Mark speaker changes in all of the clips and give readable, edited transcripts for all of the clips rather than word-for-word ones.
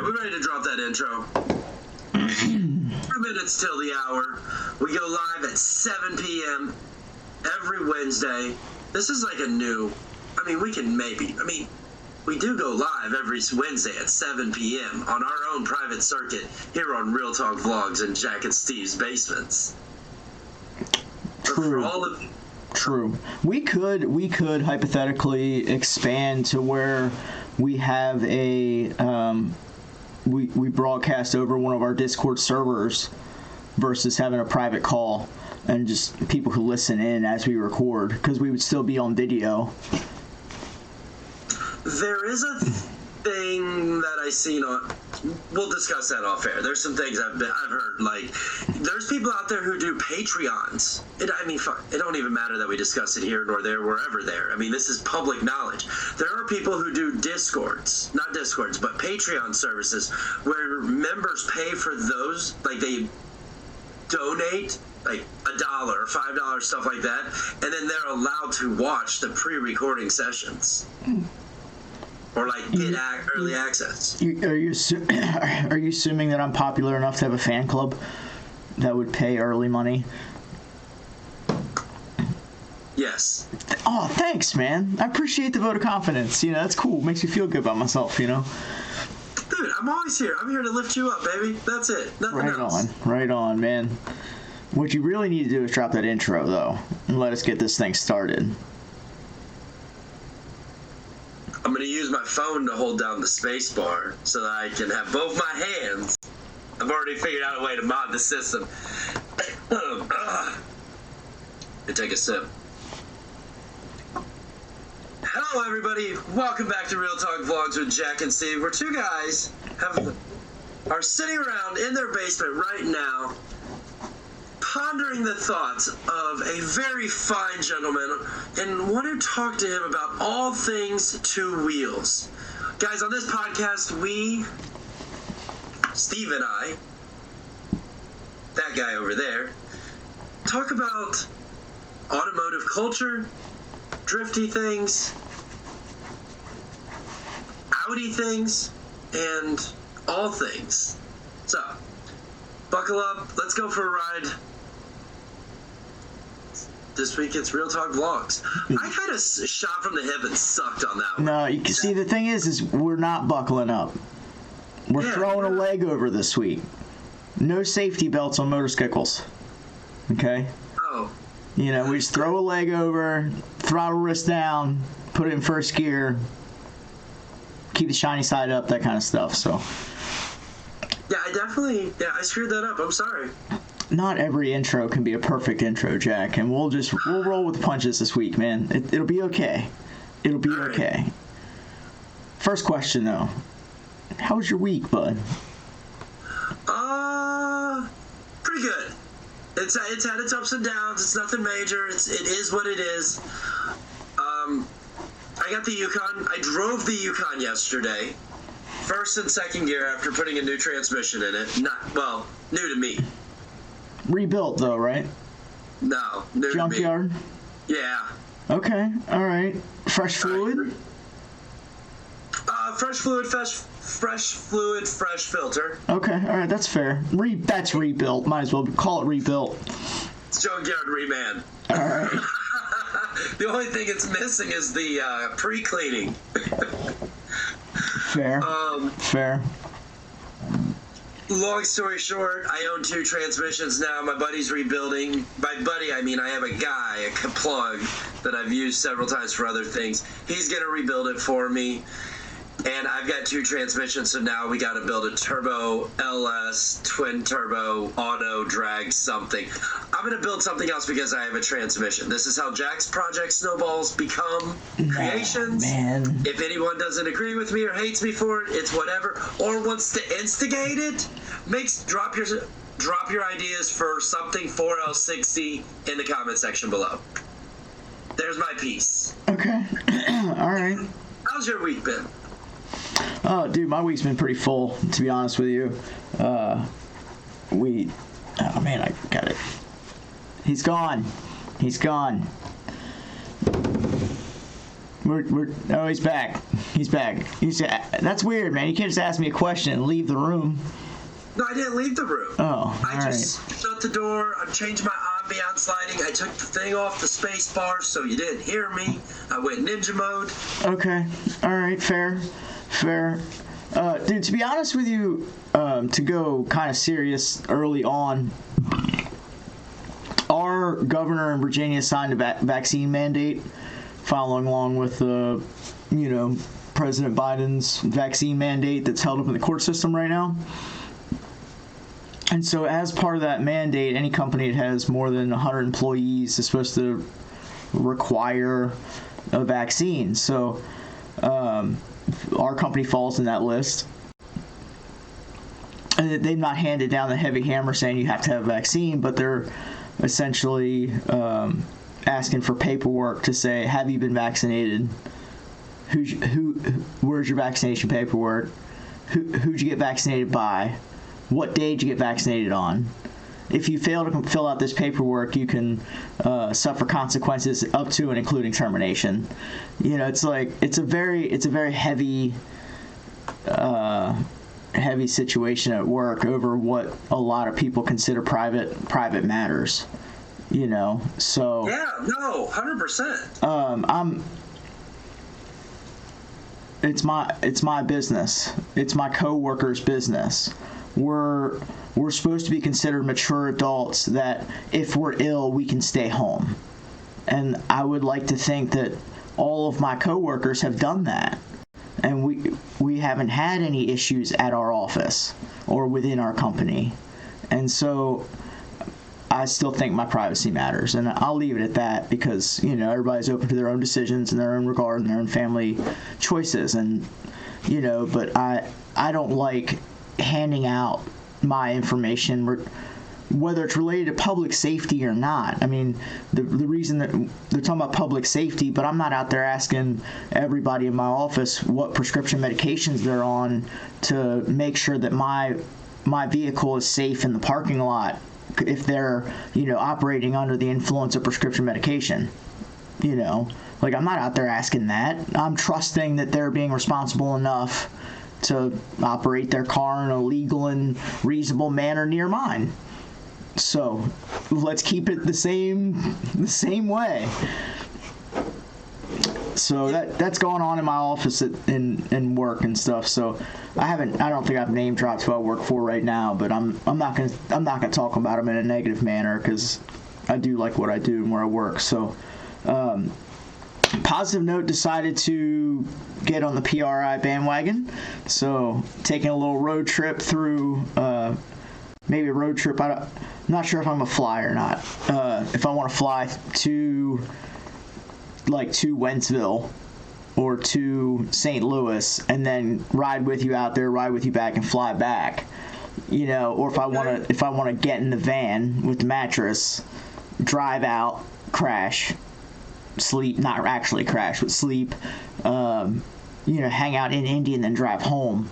Speaker 1: we're ready to drop that intro. 2 minutes till the hour. We go live at 7 p.m. every Wednesday. This is like a new... we do go live every Wednesday at 7 p.m. on our own private circuit here on Real Talk Vlogs in Jack and Steve's basements.
Speaker 2: True. True. We could hypothetically expand to where we have a we broadcast over one of our Discord servers versus having a private call and just people who listen in as we record, because we would still be on video.
Speaker 1: There is a thing that I seen on... We'll discuss that off air. There's some things I've heard, like, there's people out there who do Patreons. It don't even matter that we discuss it here nor there, wherever there. I mean, this is public knowledge. There are people who do Discords, not Discords, but Patreon services, where members pay for those, like, they donate, like, $1 or $5, stuff like that, and then they're allowed to watch the pre-recording sessions. Or, like, get early access.
Speaker 2: Are you assuming that I'm popular enough to have a fan club that would pay early money?
Speaker 1: Yes.
Speaker 2: Oh, thanks, man. I appreciate the vote of confidence. You know, that's cool. Makes me feel good about myself, you know?
Speaker 1: Dude, I'm always here. I'm here to lift you up, baby. That's it. Nothing else.
Speaker 2: Right on, man. What you really need to do is drop that intro, though, and let us get this thing started.
Speaker 1: I'm going to use my phone to hold down the space bar so that I can have both my hands. I've already figured out a way to mod the system. And take a sip. Hello, everybody. Welcome back to Real Talk Vlogs with Jack and Steve, where two guys are sitting around in their basement right now, pondering the thoughts of a very fine gentleman and want to talk to him about all things two wheels. Guys, on this podcast, Steve and I, that guy over there, talk about automotive culture, drifty things, Audi things, and all things. So, buckle up, let's go for a ride. This week it's Real Talk Vlogs. I kind of shot from the hip and sucked on that one.
Speaker 2: No, you can see the thing is we're not buckling up. We're throwing a leg over this week. No safety belts on motorcycles. Okay?
Speaker 1: Oh.
Speaker 2: You know, we just throw a leg over, throttle wrist down, put it in first gear, keep the shiny side up, that kind of stuff. So.
Speaker 1: Yeah, I screwed that up. I'm sorry.
Speaker 2: Not every intro can be a perfect intro, Jack, and we'll roll with the punches this week, man. It'll be okay. It'll be okay. First question, though. How was your week, bud?
Speaker 1: Pretty good. It's had its ups and downs. It's nothing major. It is what it is. I got the Yukon. I drove the Yukon yesterday. First and second gear after putting a new transmission in it. New to me.
Speaker 2: Rebuilt, though, right?
Speaker 1: No, new
Speaker 2: Junkyard?
Speaker 1: to me. Yeah.
Speaker 2: Okay, all right. Fresh fluid?
Speaker 1: Fresh fluid, fresh filter.
Speaker 2: Okay, all right, that's fair. That's rebuilt. Might as well call it rebuilt.
Speaker 1: It's junkyard reman.
Speaker 2: All right.
Speaker 1: The only thing it's missing is the pre-cleaning.
Speaker 2: Fair. Fair.
Speaker 1: Long story short, I own 2 transmissions now. My buddy's rebuilding. By buddy, I mean I have a guy, a plug, that I've used several times for other things. He's going to rebuild it for me. And I've got 2 transmissions, so now we got to build a turbo LS, twin turbo, auto drag something. I'm going to build something else because I have a transmission. This is how Jack's project snowballs become creations.
Speaker 2: Man.
Speaker 1: If anyone doesn't agree with me or hates me for it, it's whatever. Or wants to instigate it, drop your ideas for something 4L60 in the comment section below. There's my piece.
Speaker 2: Okay. All right.
Speaker 1: How's your week been?
Speaker 2: Oh, dude, my week's been pretty full, to be honest with you. Oh, man, I got it. He's gone. He's back. He's back. That's weird, man. You can't just ask me a question and leave the room.
Speaker 1: No, I didn't leave the room.
Speaker 2: Oh,
Speaker 1: I just shut the door. I changed my ambiance lighting. I took the thing off the space bar so you didn't hear me. I went ninja mode.
Speaker 2: Okay. All right. Fair. Dude, to be honest with you, to go kind of serious early on, our governor in Virginia signed a vaccine mandate following along with President Biden's vaccine mandate that's held up in the court system right now. And so as part of that mandate, any company that has more than 100 employees is supposed to require a vaccine. So our company falls in that list. And they've not handed down the heavy hammer saying you have to have a vaccine, but they're essentially asking for paperwork to say, have you been vaccinated? Where's your vaccination paperwork? Who'd you get vaccinated by? What day did you get vaccinated on? If you fail to fill out this paperwork, you can suffer consequences up to and including termination. It's a very heavy situation at work over what a lot of people consider private matters. So
Speaker 1: yeah, no, 100%.
Speaker 2: It's my business. It's my coworkers' business. We're supposed to be considered mature adults that if we're ill, we can stay home. And I would like to think that all of my coworkers have done that. And we haven't had any issues at our office or within our company. And so I still think my privacy matters. And I'll leave it at that because, everybody's open to their own decisions in their own regard and their own family choices. And, but I don't like handing out my information, whether it's related to public safety or not. I mean, the reason that they're talking about public safety, but I'm not out there asking everybody in my office what prescription medications they're on to make sure that my vehicle is safe in the parking lot if they're, operating under the influence of prescription medication. I'm not out there asking that. I'm trusting that they're being responsible enough to operate their car in a legal and reasonable manner near mine. So let's keep it the same way. So that's going on in my office in work and stuff. So I don't think I've name dropped who I work for right now, but I'm not gonna talk about them in a negative manner because I do like what I do and where I work. So positive note, decided to get on the PRI bandwagon. So taking a little road trip through, maybe a road trip. I'm not sure if I'm gonna fly or not. If I want to fly to Wentzville or to St. Louis and then ride with you out there, ride with you back, and fly back. Or if I want to get in the van with the mattress, drive out, crash, sleep, not actually crash, but sleep, hang out in Indy and then drive home.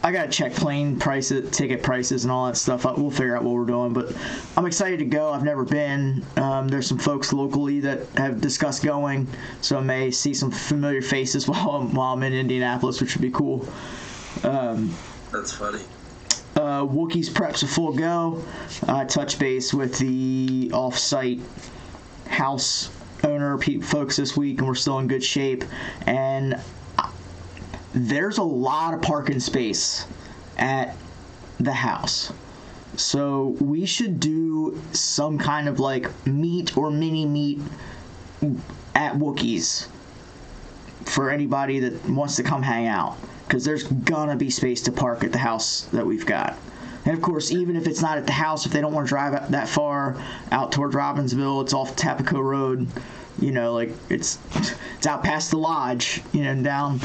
Speaker 2: I gotta check plane prices, ticket prices, and all that stuff. We'll figure out what we're doing, but I'm excited to go. I've never been. There's some folks locally that have discussed going, so I may see some familiar faces while I'm in Indianapolis, which would be cool.
Speaker 1: That's funny.
Speaker 2: Wookiees prep's a full go. I touched base with the off-site house owner folks this week, and we're still in good shape. And there's a lot of parking space at the house. So we should do some kind of meet or mini meet at Wookiees for anybody that wants to come hang out, because there's gonna be space to park at the house that we've got. And of course, even if it's not at the house, if they don't want to drive that far out toward Robbinsville, it's off Tapico Road. It's out past the lodge, down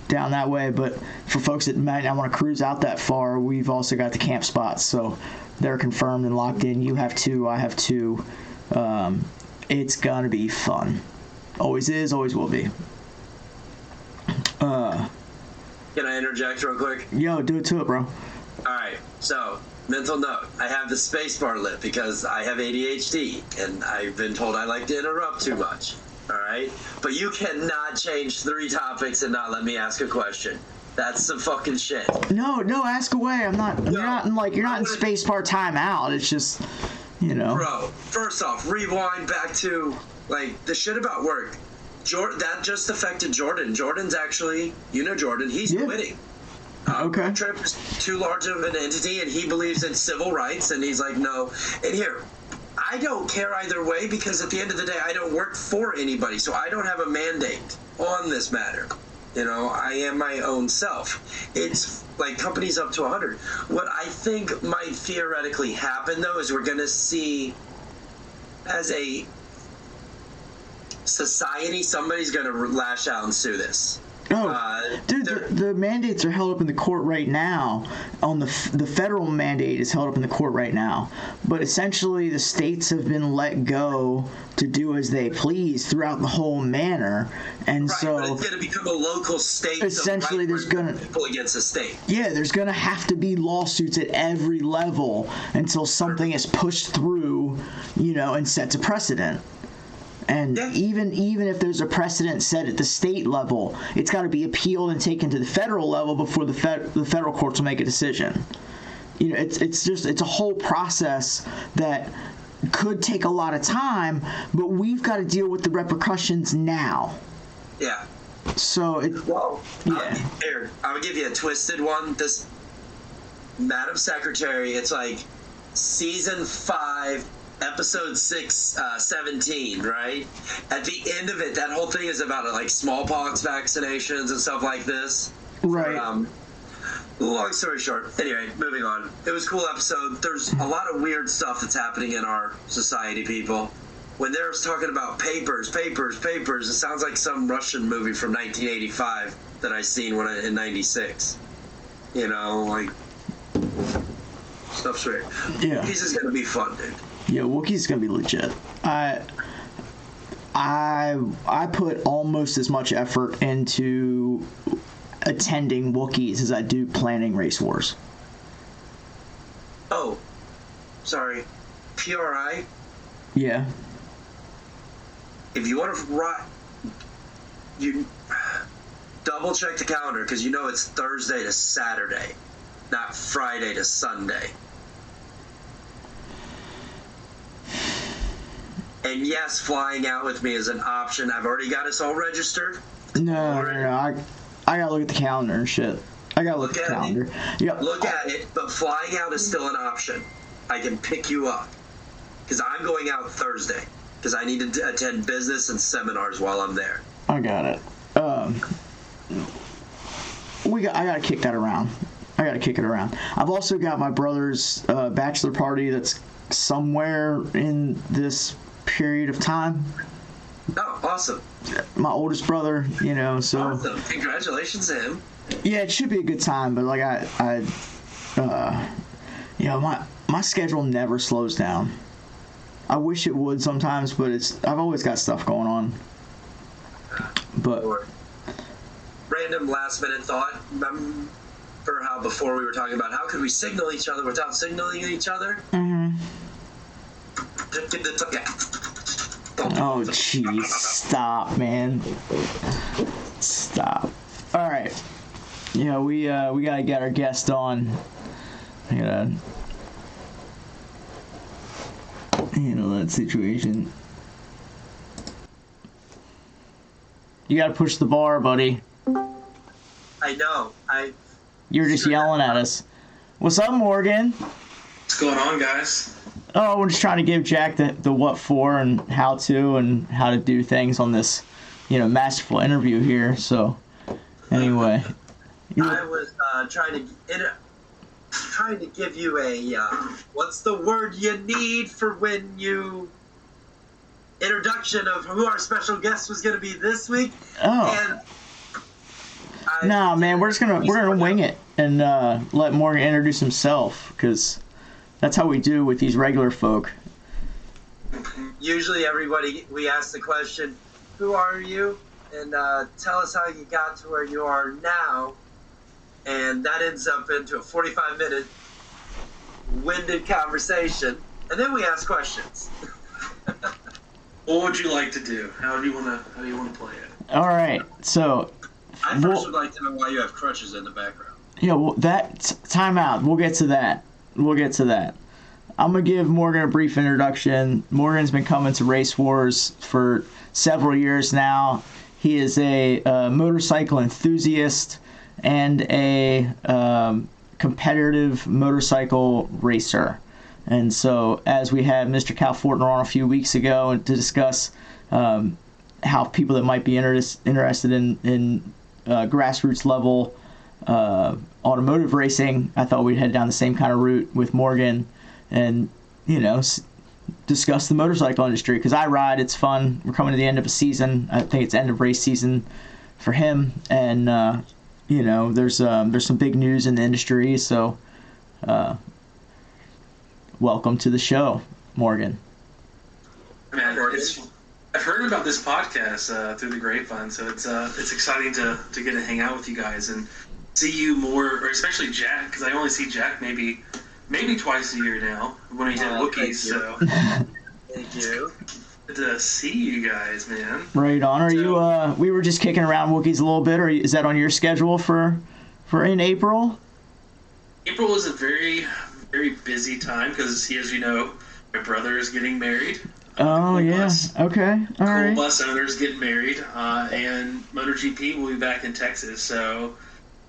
Speaker 2: that way. But for folks that might not want to cruise out that far, we've also got the camp spots, so they're confirmed and locked in. You have two, I have two. It's gonna be fun. Always is, always will be.
Speaker 1: Can I interject real quick?
Speaker 2: Yo, do it to it, bro.
Speaker 1: Alright, so, mental note. I have the space bar lit because I have ADHD, and I've been told I like to interrupt too much. All right, but you cannot change 3 topics and not let me ask a question. That's some fucking shit.
Speaker 2: No, ask away. I'm not. You're not in spacebar timeout. It's just,
Speaker 1: Bro, first off, rewind back to the shit about work. That just affected Jordan. Jordan's actually, Jordan. He's quitting.
Speaker 2: Okay.
Speaker 1: Trip is too large of an entity, and he believes in civil rights, and he's like, no. And here, I don't care either way because at the end of the day, I don't work for anybody, so I don't have a mandate on this matter. I am my own self. It's like companies up to 100. What I think might theoretically happen, though, is we're going to see as a society, somebody's going to lash out and sue this.
Speaker 2: Dude, the mandates are held up in the court right now. The federal mandate is held up in the court right now. But essentially, the states have been let go to do as they please throughout the whole manner, and
Speaker 1: right,
Speaker 2: so
Speaker 1: but it's going to become a local state.
Speaker 2: Essentially, there's going to
Speaker 1: people against a state.
Speaker 2: Yeah, there's going to have to be lawsuits at every level until something is pushed through, and sets a precedent. And even if there's a precedent set at the state level, it's got to be appealed and taken to the federal level before the federal courts will make a decision. It's a whole process that could take a lot of time, but we've got to deal with the repercussions now.
Speaker 1: Yeah.
Speaker 2: So
Speaker 1: I'll give you a twisted one. This Madam Secretary, it's like season 5. Episode 17, right? At the end of it, that whole thing is about smallpox vaccinations and stuff like this.
Speaker 2: Right.
Speaker 1: Long story short. Anyway, moving on. It was a cool episode. There's a lot of weird stuff that's happening in our society, people. When they're talking about papers, it sounds like some Russian movie from 1985 that I seen in 96. Stuff's weird.
Speaker 2: Yeah.
Speaker 1: This is going to be fun, dude.
Speaker 2: Yeah, Wookiee's gonna be legit. I put almost as much effort into attending Wookiees as I do planning Race Wars.
Speaker 1: Oh, sorry, PRI.
Speaker 2: Yeah.
Speaker 1: If you want to you double check the calendar because it's Thursday to Saturday, not Friday to Sunday. And yes, flying out with me is an option. I've already got us all registered.
Speaker 2: No. I gotta look at the calendar and shit. I gotta look at the calendar. Yep.
Speaker 1: Look at it, but flying out is still an option. I can pick you up because I'm going out Thursday because I need to attend business and seminars while I'm there.
Speaker 2: I got it. I gotta kick that around. I've also got my brother's bachelor party that's somewhere in this period of time.
Speaker 1: Oh, awesome.
Speaker 2: My oldest brother, so
Speaker 1: awesome. Congratulations to him.
Speaker 2: Yeah, it should be a good time, but my schedule never slows down. I wish it would sometimes, but I've always got stuff going on. But
Speaker 1: random last minute thought. Remember how before we were talking about how could we signal each other without signaling each other?
Speaker 2: Mm-hmm. Oh, jeez. Stop, man. Stop. All right. We gotta get our guest on. I gotta handle that situation. You gotta push the bar, buddy.
Speaker 1: I know.
Speaker 2: You're just yelling at us. What's up, Morgan?
Speaker 3: What's going on, guys?
Speaker 2: Oh, we're just trying to give Jack the what for and how to do things on this, masterful interview here. So, anyway.
Speaker 1: I was trying to give you a what's the word you need for when you introduction of who our special guest was going to be this week.
Speaker 2: Oh. And no, man, we're gonna wing it and let Morgan introduce himself because that's how we do with these regular folk.
Speaker 1: Usually, we ask the question, "Who are you?" and tell us how you got to where you are now, and that ends up into a 45-minute winded conversation, and then we ask questions.
Speaker 3: What would you like to do? How do you want to play it?
Speaker 2: All right. So
Speaker 1: I first would like to know why you have crutches in the background.
Speaker 2: yeah, well, time out. We'll get to that. I'm going to give Morgan a brief introduction. Morgan's been coming to Race Wars for several years now. He is a motorcycle enthusiast and a competitive motorcycle racer. And so as we had Mr. Cal Fortner on a few weeks ago to discuss how people that might be interested in grassroots level automotive racing, I thought we'd head down the same kind of route with Morgan and, discuss the motorcycle industry, because I ride. It's fun. We're coming to the end of a season. I think it's end of race season for him, and there's some big news in the industry. So, welcome to the show, Morgan.
Speaker 3: Man, I've heard about this podcast through the grapevine, so it's exciting to get to hang out with you guys and see you more, or especially Jack, because I only see Jack maybe twice a year now when he's at Wookiees. So
Speaker 1: thank you.
Speaker 3: Good to see you guys, man.
Speaker 2: Right on. Are you? We were just kicking around Wookiees a little bit. Or is that on your schedule for in April?
Speaker 3: April is a very, very busy time because, as you know, my brother is getting married.
Speaker 2: Oh yeah. Okay. All right.
Speaker 3: Cool bus owners getting married, and MotoGP will be back in Texas. So,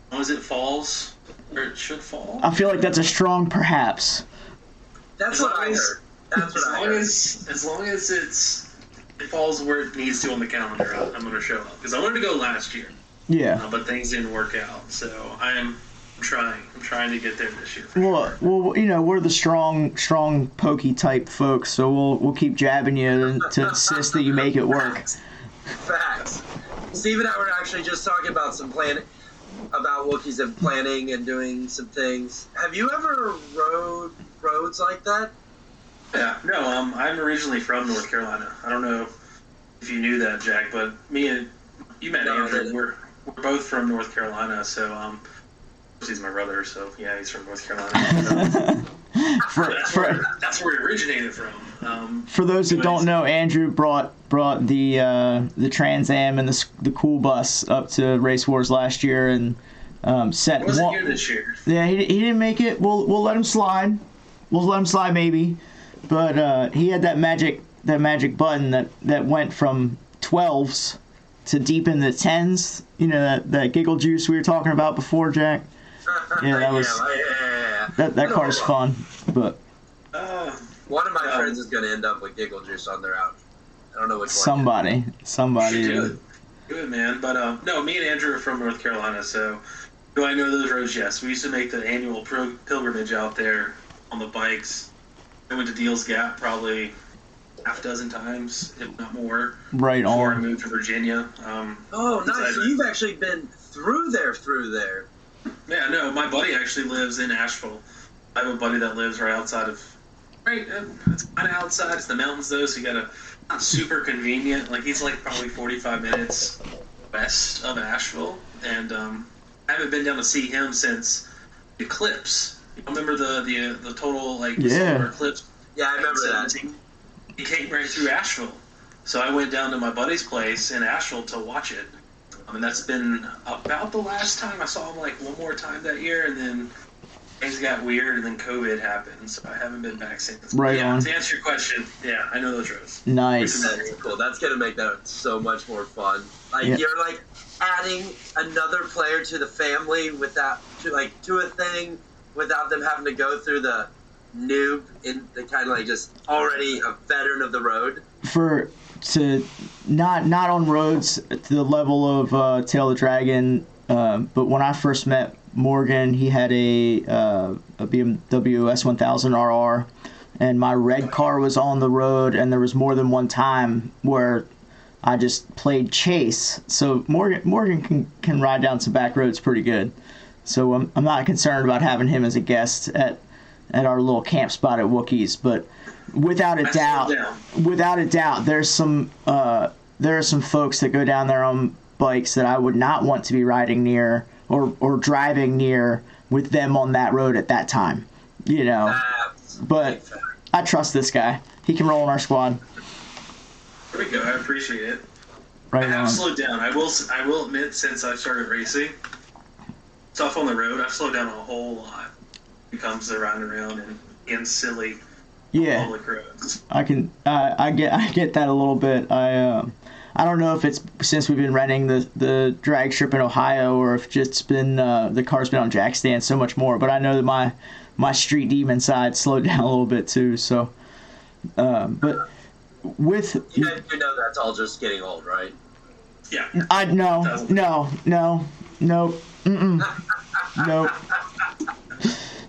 Speaker 3: as long as it falls, or it should fall.
Speaker 2: I feel like that's a strong perhaps.
Speaker 1: That's what I heard.
Speaker 3: As long as it falls where it needs to on the calendar, I'm going to show up. Because I wanted to go last year.
Speaker 2: Yeah.
Speaker 3: But things didn't work out. So I'm trying. I'm trying to get there this year.
Speaker 2: Well, we're the strong, pokey type folks, so we'll keep jabbing you to insist that you make it work.
Speaker 1: Facts. Steve and I were actually just talking about about Wookiees and planning and doing some things. Have you ever rode roads like that?
Speaker 3: Yeah. No, I'm originally from North Carolina. I don't know if you knew that, Jack, but me and you met Andrew. We're both from North Carolina, so he's my brother, so yeah, he's from North Carolina. That's where it originated from.
Speaker 2: For those that don't know, Andrew brought the Trans Am and the cool bus up to Race Wars last year, and set.
Speaker 3: Wasn't here this year.
Speaker 2: Yeah, he didn't make it. We'll let him slide. We'll let him slide maybe, but he had that magic button that went from 12s to deep in the 10s. You know that giggle juice we were talking about before, Jack. Yeah, that was that car's fun, but
Speaker 1: one of my friends is going to end up with giggle juice on their out. I don't know which
Speaker 2: one. Somebody.
Speaker 3: Good man, but no, me and Andrew are from North Carolina, so do I know those roads? Yes, we used to make the annual pilgrimage out there on the bikes. I went to Deals Gap probably half a dozen times, if not more.
Speaker 2: Right on.
Speaker 3: Before I moved to Virginia.
Speaker 1: Oh, nice! So you've actually been through there.
Speaker 3: Yeah, no, my buddy actually lives in Asheville. I have a buddy that lives right outside of, it's kind of outside. It's the mountains though, so you not super convenient. Like he's like probably 45 minutes west of Asheville, and I haven't been down to see him since the eclipse. You remember the total solar eclipse?
Speaker 1: Yeah, I remember that.
Speaker 3: He came right through Asheville, so I went down to my buddy's place in Asheville to watch it. And that's been about the last time I saw him, one more time that year, and then things got weird, and then COVID happened, so I haven't been back since.
Speaker 2: Right on.
Speaker 3: To answer your question, yeah, I know those roads.
Speaker 2: Nice.
Speaker 1: That's cool. That's going to make that so much more fun. You're, adding another player to the family to a thing without them having to go through the noob in the kind of just already a veteran of the road. Not on roads to the level of Tail of the Dragon, but when I first met Morgan, he had a BMW S1000 RR, and my red car was on the road, and there was more than one time where I just played chase. So Morgan can ride down some back roads pretty good. So I'm not concerned about having him as a guest at our little camp spot at Wookiees, but without a doubt, there are some folks that go down there on bikes that I would not want to be riding near or driving near with them on that road at that time, But I trust this guy. He can roll in our squad.
Speaker 3: we go. I appreciate it.
Speaker 2: Right
Speaker 3: I have
Speaker 2: on.
Speaker 3: slowed down. I will admit, since I started racing stuff on the road, I've slowed down a whole lot. When it comes to riding around and being silly on
Speaker 2: Yeah,
Speaker 3: public roads.
Speaker 2: I get that a little bit. I don't know if it's since we've been renting the drag strip in Ohio, or if it's been the car's been on jack stand so much more. But I know that my street demon side slowed down a little bit too. So, but with
Speaker 1: You know that's all just getting old, right?
Speaker 3: Yeah.
Speaker 2: No.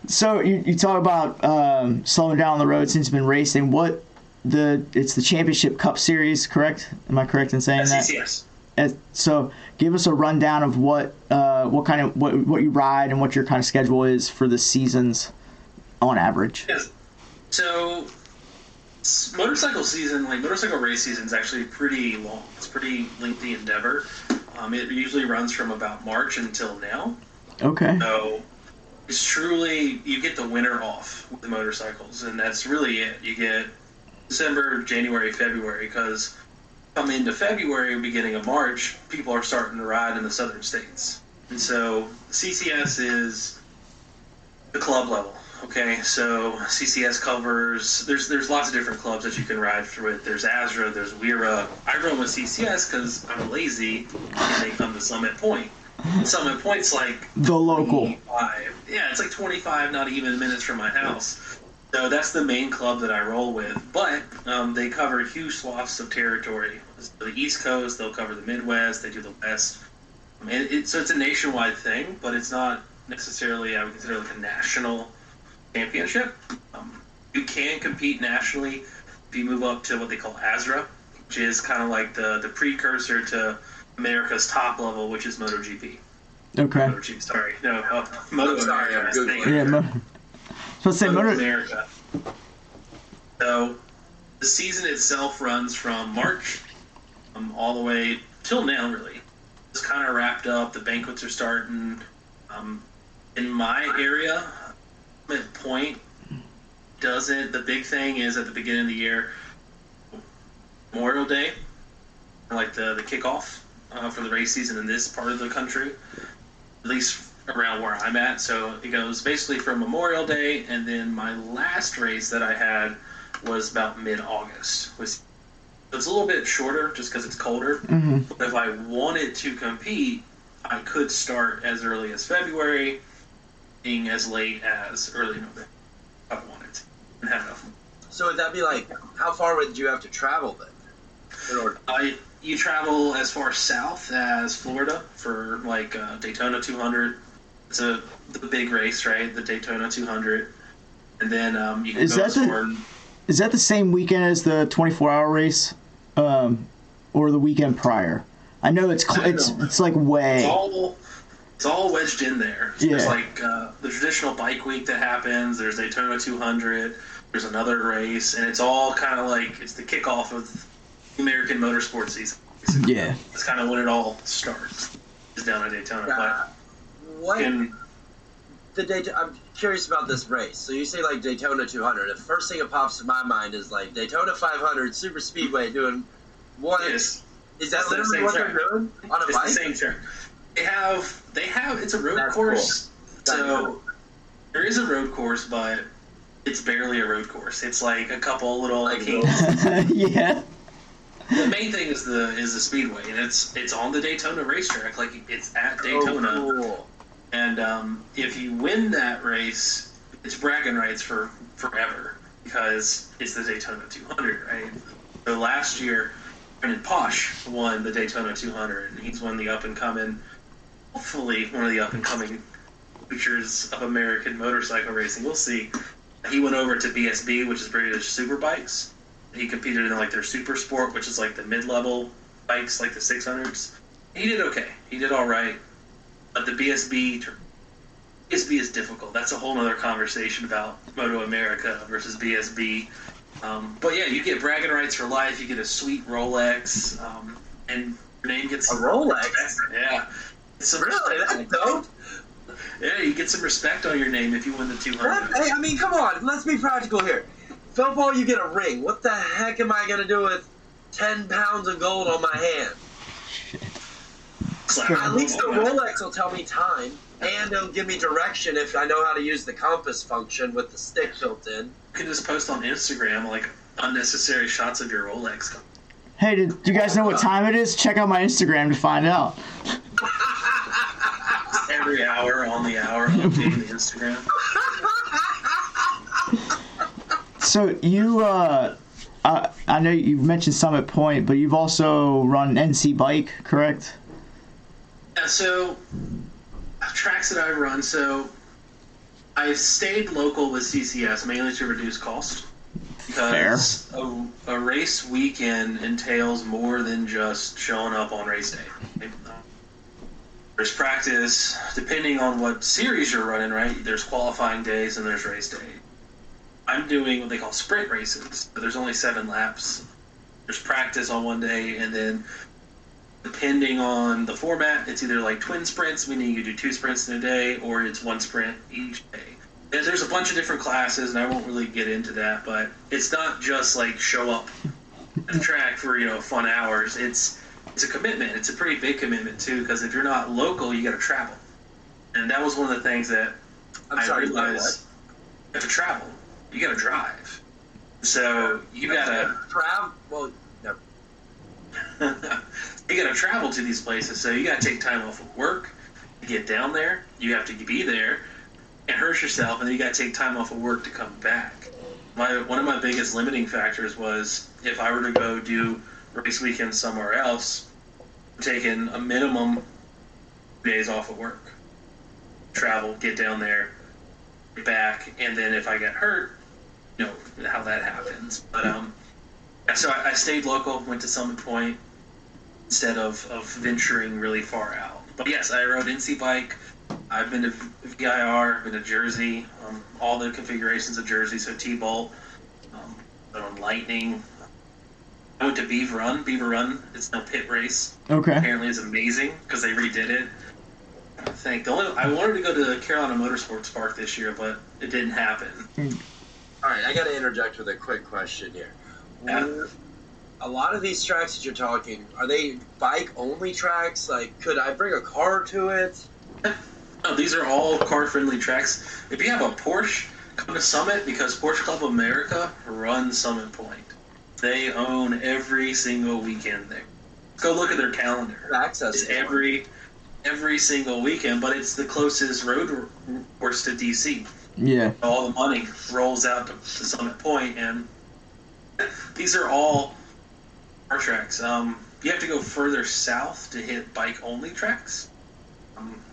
Speaker 2: So you talk about slowing down on the road since you've been racing. It's the Championship Cup Series, correct? Am I correct in saying that?
Speaker 3: Yes.
Speaker 2: So give us a rundown of what you ride and what your kind of schedule is for the seasons on average.
Speaker 3: Yes. So motorcycle season, like motorcycle race season, is actually pretty long. It's a pretty lengthy endeavor. It usually runs from about March until now.
Speaker 2: Okay.
Speaker 3: So it's truly, you get the winter off with the motorcycles, and that's really it. You get December, January, February, because come into February, beginning of March, people are starting to ride in the southern states. And so CCS is the club level. Okay, so CCS covers, there's lots of different clubs that you can ride through it. There's Azra, there's Wira. I run with CCS because I'm lazy and they come to Summit Point. Summit Point's like
Speaker 2: The local.
Speaker 3: 25. Yeah, it's like 25, not even minutes from my house. So that's the main club that I roll with. But they cover huge swaths of territory. So the East Coast, they'll cover the Midwest, they do the West. So it's a nationwide thing, but it's not necessarily, I would consider, like a national championship. You can compete nationally if you move up to what they call Azra, which is kind of like the precursor to America's top level, which is MotoGP.
Speaker 2: Okay.
Speaker 3: MotoGP, sorry. No, Moto
Speaker 1: Sorry, I'm
Speaker 3: America.
Speaker 1: Googling.
Speaker 2: So let's say
Speaker 3: Moto
Speaker 2: Moto.
Speaker 3: America. So the season itself runs from March all the way till now, really. It's kind of wrapped up. The banquets are starting. In my area, Point doesn't. The big thing is at the beginning of the year, Memorial Day, like the kickoff for the race season in this part of the country, at least around where I'm at. So it goes basically from Memorial Day, and then my last race that I had was about mid-August. It's a little bit shorter just because it's colder.
Speaker 2: Mm-hmm.
Speaker 3: But if I wanted to compete, I could start as early as February, being as late as early November. If I wanted to. And have enough.
Speaker 1: So would that be like, how far would you have to travel then? In order?
Speaker 3: You travel as far south as Florida for like Daytona 200. It's the big race, right? The Daytona 200. And then you can go as far.
Speaker 2: Is that the same weekend as the 24-hour race, or the weekend prior? I know it's like way.
Speaker 3: It's all wedged in there. So
Speaker 2: Yeah.
Speaker 3: There's like the traditional bike week that happens. There's Daytona 200. There's another race, and it's all kind of like it's the kickoff of the American motorsports season. Basically.
Speaker 2: Yeah.
Speaker 3: It's kind of when it all starts. Is down at Daytona.
Speaker 1: I'm curious about this race. So you say like Daytona 200. The first thing that pops in my mind is like Daytona 500 super speedway doing what?
Speaker 3: Is
Speaker 1: that literally what they're doing on a
Speaker 3: it's
Speaker 1: bike?
Speaker 3: the same track. They have it's a road
Speaker 1: That's
Speaker 3: course.
Speaker 1: Cool.
Speaker 3: So there is a road course, but it's barely a road course. It's like a couple little hills.
Speaker 2: Yeah.
Speaker 3: The main thing is the speedway, and it's on the Daytona racetrack. Like it's at Daytona.
Speaker 1: Oh, cool.
Speaker 3: And if you win that race, it's bragging rights for forever because it's the Daytona 200, right? So last year, Brendan Posh won the Daytona 200, and he's one of the up-and-coming, hopefully one of the up-and-coming futures of American motorcycle racing. We'll see. He went over to BSB, which is British Super Bikes. He competed in like their Super Sport, which is like the mid-level bikes, like the 600s. He did okay. He did all right. But the BSB is difficult. That's a whole other conversation about Moto America versus BSB. But yeah, you get bragging rights for life. You get a sweet Rolex, and your name gets
Speaker 1: a Rolex.
Speaker 3: Yeah,
Speaker 1: Really? That's dope.
Speaker 3: Yeah, you get some respect on your name if you win the 200.
Speaker 1: Hey, I mean, come on. Let's be practical here. Football, you get a ring. What the heck am I gonna do with 10 pounds of gold on my hand.
Speaker 3: Like,
Speaker 1: At least the Rolex will tell me time, and it'll give me direction if I know how to use the compass function with the stick built in.
Speaker 3: You can just post on Instagram like unnecessary shots of your Rolex.
Speaker 2: Hey, do you guys know what time it is? Check out my Instagram to find out.
Speaker 3: Every hour on the hour updating the Instagram.
Speaker 2: So you, I know you've mentioned Summit Point, but you've also run NC Bike, correct?
Speaker 3: Yeah, so tracks that I run, so I stayed local with CCS mainly to reduce cost. Because a race weekend entails more than just showing up on race day. There's practice, depending on what series you're running, right? There's qualifying days and there's race day. I'm doing what they call sprint races. There's only 7 laps. There's practice on one day, and then depending on the format, it's either like twin sprints, meaning you do 2 sprints in a day, or it's 1 sprint each day. And there's a bunch of different classes, and I won't really get into that, but it's not just like show up at the track for, fun hours. It's a commitment. It's a pretty big commitment, too, because if you're not local, you got to travel. And that was one of the things that I realized. You have to travel. You got to drive. So you got to
Speaker 1: travel. Well, no.
Speaker 3: You got to travel to these places, so you got to take time off of work to get down there. You have to be there and hurt yourself, and then you got to take time off of work to come back. One of my biggest limiting factors was if I were to go do race weekend somewhere else, I'm taking a minimum days off of work, travel, get down there, get back, and then if I get hurt, how that happens. But so I stayed local, went to Summit Point instead of venturing really far out. But yes, I rode NC Bike. I've been to VIR, been to Jersey, all the configurations of Jersey, so T-Bolt, on Lightning. I went to Beaver Run. Beaver Run, it's no pit race.
Speaker 2: Okay.
Speaker 3: Apparently it's amazing because they redid it. I wanted to go to the Carolina Motorsports Park this year, but it didn't happen.
Speaker 1: All right, I got to interject with a quick question here.
Speaker 3: Yeah.
Speaker 1: A lot of these tracks that you're talking, are they bike-only tracks? Like, could I bring a car to it?
Speaker 3: No, these are all car-friendly tracks. If you have a Porsche, come to Summit because Porsche Club of America runs Summit Point. They own every single weekend there. Go look at their calendar.
Speaker 1: Access
Speaker 3: it's every single weekend, but it's the closest road course to DC.
Speaker 2: Yeah.
Speaker 3: All the money rolls out to Summit Point, and these are all car tracks. You have to go further south to hit bike-only tracks.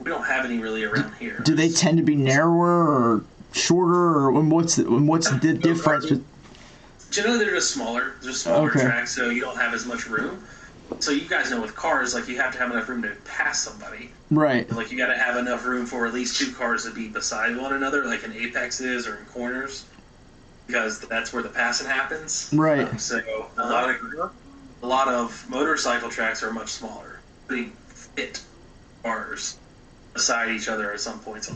Speaker 3: We don't have any really around here.
Speaker 2: Do they tend to be narrower or shorter, or what's the difference?
Speaker 3: Generally, they're just smaller. They're just smaller tracks, so you don't have as much room. So you guys know with cars, like, you have to have enough room to pass somebody.
Speaker 2: Right.
Speaker 3: Like, you got to have enough room for at least 2 cars to be beside one another, like in apexes or in corners, because that's where the passing happens.
Speaker 2: Right.
Speaker 3: So a lot of motorcycle tracks are much smaller. They fit cars beside each other at some points.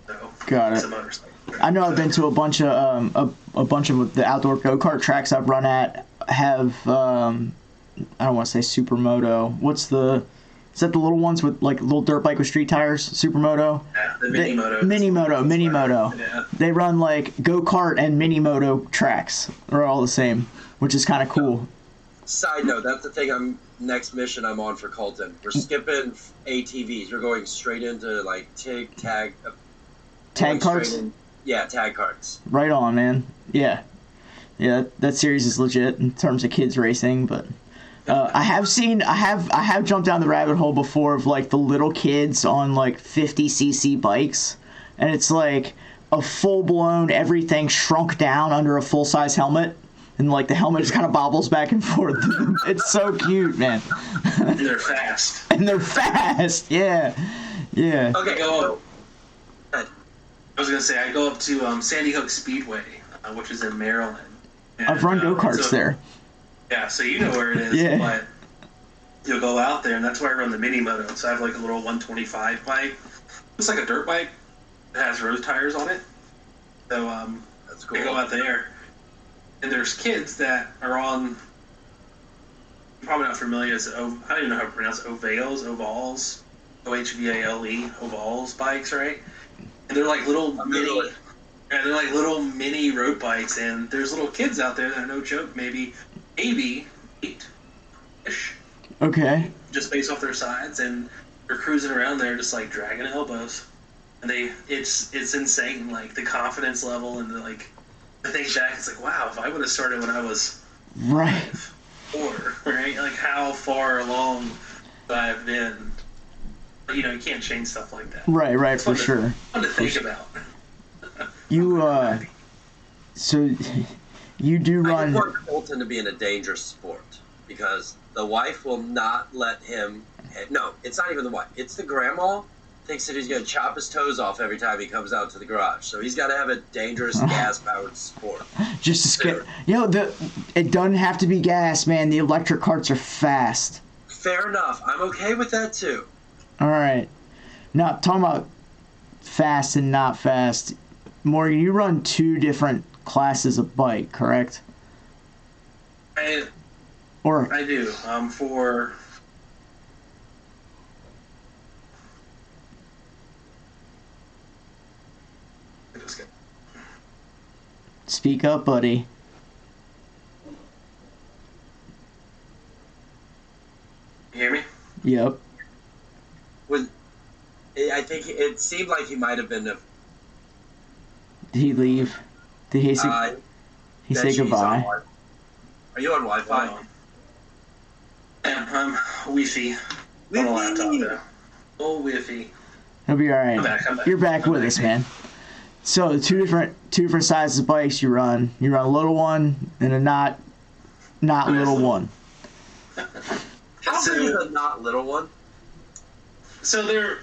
Speaker 3: So
Speaker 2: got
Speaker 3: it's
Speaker 2: it.
Speaker 3: a motorcycle track.
Speaker 2: I know I've been to a bunch of the outdoor go-kart tracks I've run at have I don't want to say supermoto. Is that the little ones with like little dirt bike with street tires? Supermoto?
Speaker 3: Yeah, the Minimoto.
Speaker 2: Minimoto.
Speaker 3: Yeah.
Speaker 2: They run like go-kart and Minimoto tracks. They're all the same, which is kind of cool.
Speaker 1: Side note, that's the thing next mission I'm on for Colton. We're skipping ATVs. We're going straight into like tag
Speaker 2: carts?
Speaker 1: Yeah, tag carts.
Speaker 2: Right on, man. Yeah, that series is legit in terms of kids racing, but I have jumped down the rabbit hole before of like the little kids on like 50cc bikes, and it's like a full-blown everything shrunk down under a full-size helmet, and like the helmet just kind of bobbles back and forth. It's so cute, man.
Speaker 3: And they're fast.
Speaker 2: Yeah.
Speaker 1: Okay,
Speaker 3: I was gonna say I go up to Sandy Hook Speedway, which is in Maryland. And,
Speaker 2: I've run go-karts there.
Speaker 3: Yeah, so you know where it is.
Speaker 2: Yeah.
Speaker 3: But you'll go out there, and that's why I run the Minimoto. So I have like a little 125 bike. Looks like a dirt bike. It has road tires on it. So
Speaker 1: that's cool.
Speaker 3: I go out there, and there's kids that are on probably not familiar. I don't even know how to pronounce Ovales, Ovals, OHVALE, Ovals bikes, right? And they're like little mini. Yeah, they're like little mini road bikes, and there's little kids out there that are no joke, maybe 8-ish.
Speaker 2: Okay.
Speaker 3: Just based off their sides, and they're cruising around there just like dragging elbows. And it's insane, like the confidence level, and I think back, it's like, wow, if I would have started when I was
Speaker 2: right
Speaker 3: 4, right? Like how far along I've been. But, you can't change stuff like that.
Speaker 2: Right,
Speaker 3: It's
Speaker 2: for sure.
Speaker 3: Fun to think about.
Speaker 2: You so you do
Speaker 1: I
Speaker 2: run.
Speaker 1: want Colton to be in a dangerous sport because the wife will not let him. No, it's not even the wife. It's the grandma thinks that he's going to chop his toes off every time he comes out to the garage. So he's got to have a dangerous gas-powered sport.
Speaker 2: Just to skip. It doesn't have to be gas, man. The electric carts are fast.
Speaker 1: Fair enough. I'm okay with that too.
Speaker 2: All right. Now, talking about fast and not fast, Morgan, you run 2 different classes of bike, correct?
Speaker 3: I do. For
Speaker 2: Speak up, buddy.
Speaker 3: You hear me?
Speaker 2: Yep.
Speaker 1: I think it seemed like he might have been.
Speaker 2: Did he leave? Did he say goodbye?
Speaker 1: Are you on Wi-Fi?
Speaker 3: Yeah, I'm Wi-Fi. On a laptop, though. Oh, Wi-Fi.
Speaker 2: He'll be all right.
Speaker 3: I'm back.
Speaker 2: You're back with us, man. So two different sizes of bikes you run. You run a little one and a not little one.
Speaker 1: How big is a not little one?
Speaker 3: So they're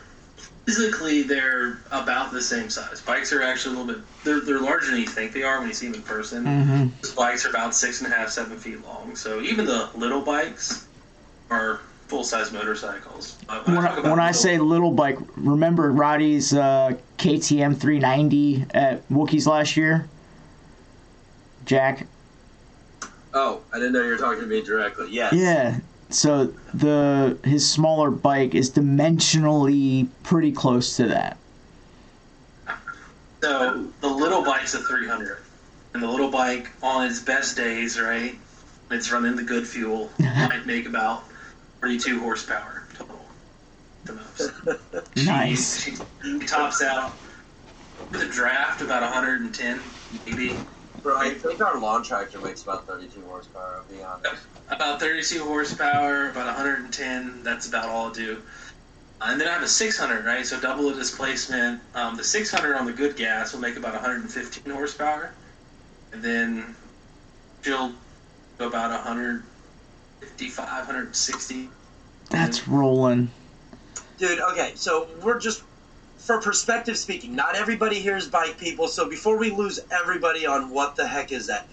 Speaker 3: about the same size. Bikes are actually a little bit. They're larger than you think they are when you see them in person.
Speaker 2: Mm-hmm.
Speaker 3: These bikes are about 6.5, 7 feet long. So even the little bikes are full-size motorcycles.
Speaker 2: When I say little bike, remember Roddy's KTM 390 at Wookiees last year? Jack?
Speaker 1: Oh, I didn't know you were talking to me directly. Yes.
Speaker 2: Yeah. So his smaller bike is dimensionally pretty close to that.
Speaker 3: So the little bike's a 300. And the little bike, on its best days, right, when it's running the good fuel, might make about 32 horsepower total. The most.
Speaker 2: Nice.
Speaker 3: She tops out with a draft about 110, maybe.
Speaker 1: Bro, I think our lawn tractor makes about 32 horsepower, I'll be honest.
Speaker 3: About 32 horsepower, about 110, that's about all I'll do. And then I have a 600, right? So double the displacement. The 600 on the good gas will make about 115 horsepower. And then she'll go about 155, 160.
Speaker 2: That's rolling.
Speaker 1: Dude, okay, so we're just, for perspective speaking, not everybody here is bike people, so before we lose everybody on what the heck is that,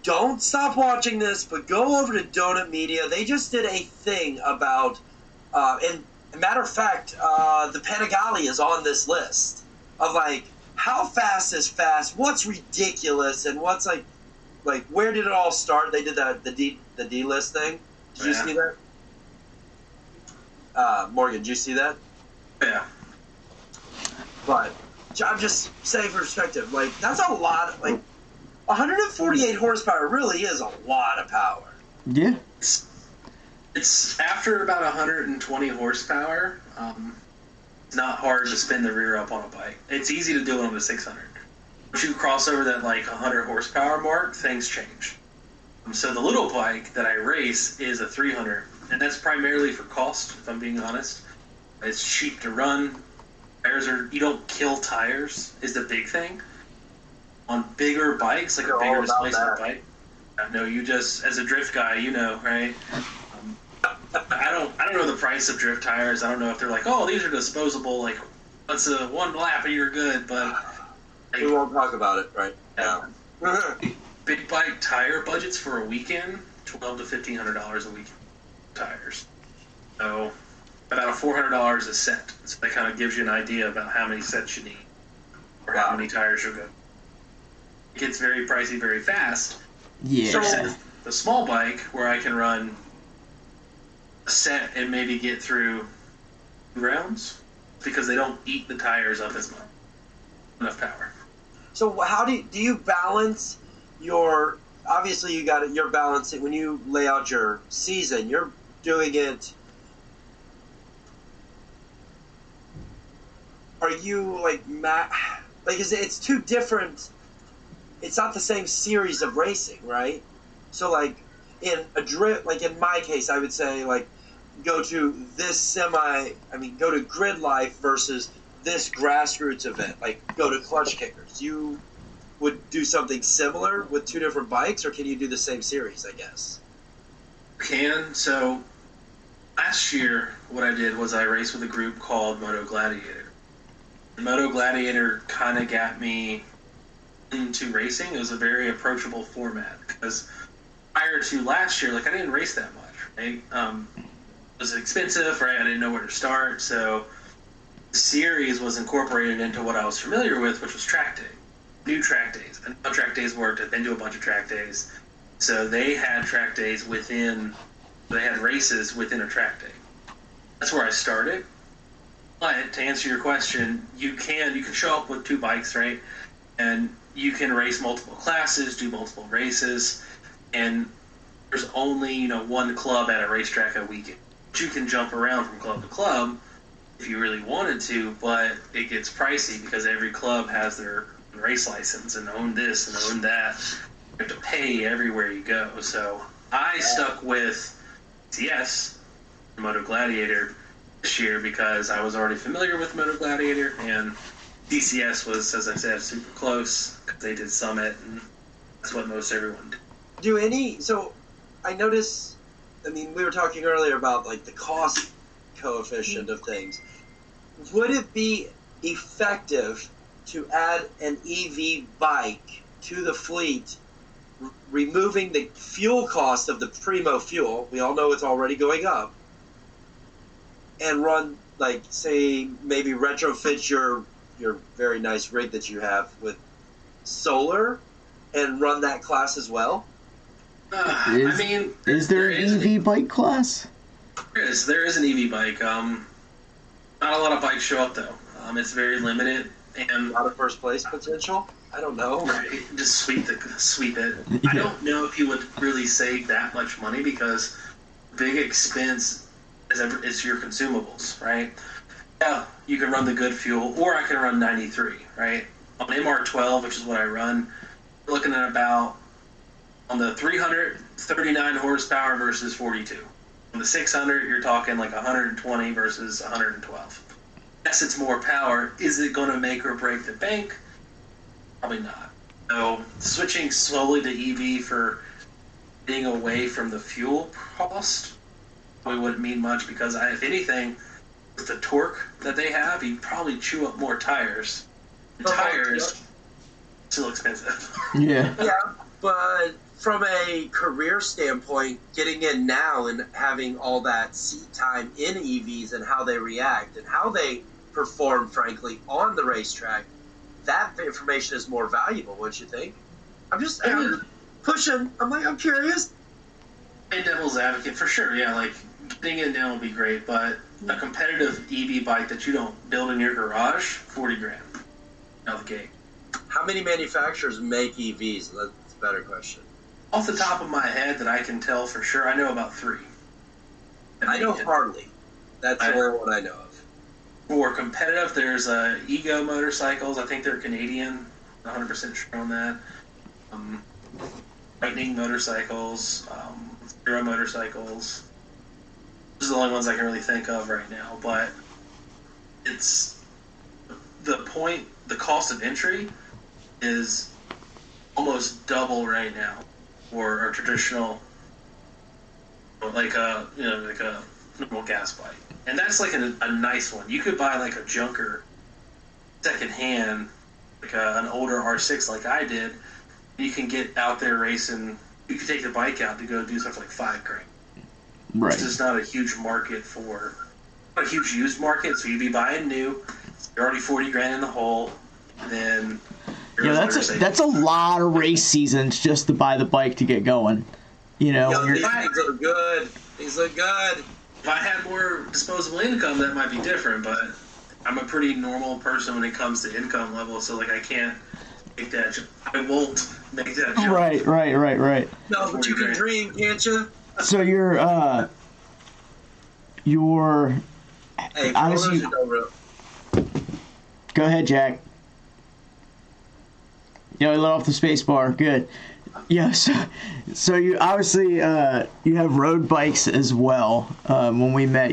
Speaker 1: don't stop watching this, but go over to Donut Media. They just did a thing about, and matter of fact, the Panigale is on this list of like, how fast is fast, what's ridiculous, and what's like where did it all start? They did the D list thing. Did you see that? Morgan, did you see that?
Speaker 3: Yeah.
Speaker 1: But I'm just saying for perspective, like that's a lot. Like 148 horsepower really is a lot of power.
Speaker 2: Yeah.
Speaker 3: It's after about 120 horsepower. It's not hard to spin the rear up on a bike. It's easy to do it on the 600. Once you cross over that like 100 horsepower mark, things change. So the little bike that I race is a 300, and that's primarily for cost, if I'm being honest. It's cheap to run. You don't kill tires is the big thing. On bigger bikes, like a bigger displacement bike. No, you just, as a drift guy, you know, right? I don't know the price of drift tires. I don't know if they're like, oh, these are disposable, like, once one lap and you're good, but... Like,
Speaker 1: we won't talk about it right now.
Speaker 3: Big bike tire budgets for a weekend, $1,200 to $1,500 a week tires. So about $400 a set. So that kind of gives you an idea about how many sets you need or how many tires you'll go. It gets very pricey very fast.
Speaker 2: Yeah.
Speaker 3: So the small bike where I can run a set and maybe get through 2 rounds because they don't eat the tires up as much. Enough power.
Speaker 1: So how do you balance your? Obviously, you're balancing when you lay out your season. You're doing it. Are you like it's two different? It's not the same series of racing, right? So like in in my case, I would say like go to Grid Life versus this grassroots event, like go to Clutch Kickers. You would do something similar with 2 different bikes, or can you do the same series, I guess?
Speaker 3: So last year what I did was I raced with a group called Moto Gladiator. Moto Gladiator kind of got me into racing. It was a very approachable format because prior to last year, like I didn't race that much, right? It was expensive, right? I didn't know where to start, so the series was incorporated into what I was familiar with, which was track day. New track days. I know how track days worked. I've been to a bunch of track days. So they had track days they had races within a track day. That's where I started. But to answer your question, you can show up with 2 bikes, right? And you can race multiple classes, do multiple races, and there's only, 1 club at a racetrack a weekend. You can jump around from club to club if you really wanted to, but it gets pricey because every club has their race license and own this and own that. You have to pay everywhere you go. So I stuck with CS, Moto Gladiator, this year because I was already familiar with Moto Gladiator, and DCS was, as I said, super close. They did Summit, and that's what most everyone did.
Speaker 1: So I noticed, we were talking earlier about like the cost coefficient of things. Would it be effective to add an EV bike to the fleet, removing the fuel cost of the Primo fuel? We all know it's already going up. And run, like, say, maybe retrofit your very nice rig that you have with solar and run that class as well?
Speaker 2: Is there an EV bike class?
Speaker 3: There is an EV bike. Not a lot of bikes show up, though. It's very limited. And
Speaker 1: a lot of first place potential? I don't know.
Speaker 3: Right, just sweep it. Yeah. I don't know if you would really save that much money because big expense is your consumables, right? Yeah, you can run the good fuel, or I can run 93, right? On MR12, which is what I run, we're looking at about, on the 300, 39 horsepower versus 42. On the 600, you're talking like 120 versus 112. Yes, it's more power. Is it going to make or break the bank? Probably not. So switching slowly to EV for being away from the fuel cost probably wouldn't mean much because if anything, with the torque that they have, you'd probably chew up more tires. And tires still expensive.
Speaker 2: Yeah.
Speaker 1: Yeah, but from a career standpoint, getting in now and having all that seat time in EVs and how they react and how they perform, frankly, on the racetrack, that information is more valuable, wouldn't you think? I'm pushing. I'm curious.
Speaker 3: A devil's advocate for sure. Yeah, like getting in now would be great, but a competitive EV bike that you don't build in your garage, $40,000 out the gate.
Speaker 1: How many manufacturers make EVs? That's a better question.
Speaker 3: Off the top of my head, that I can tell for sure, I know about 3.
Speaker 1: I know Harley. That's the only one I know of.
Speaker 3: For competitive, there's Ego Motorcycles. I think they're Canadian. 100% sure on that. Lightning Motorcycles, Zero Motorcycles. Those are the only ones I can really think of right now. But it's the cost of entry is almost double right now for a traditional, like a normal gas bike. And that's like a nice one. You could buy like a junker secondhand, like an older R6 like I did. You can get out there racing. You can take the bike out to go do stuff like $5,000.
Speaker 2: Right.
Speaker 3: This is not a huge not a huge used market. So you'd be buying new. You're already $40,000 in the hole. Then
Speaker 2: that's a lot of race seasons just to buy the bike to get going. You know,
Speaker 1: Yo, these things look good. These look good.
Speaker 3: If I had more disposable income, that might be different, but I'm a pretty normal person when it comes to income level, so like I can't make that I won't make that jump.
Speaker 2: Right.
Speaker 1: No, but you can dream, can't you?
Speaker 2: So you're
Speaker 1: Hey,
Speaker 2: honestly, go ahead, Jack. Yeah, I let off the space bar. Good. Yes. So you obviously you have road bikes as well. When we met,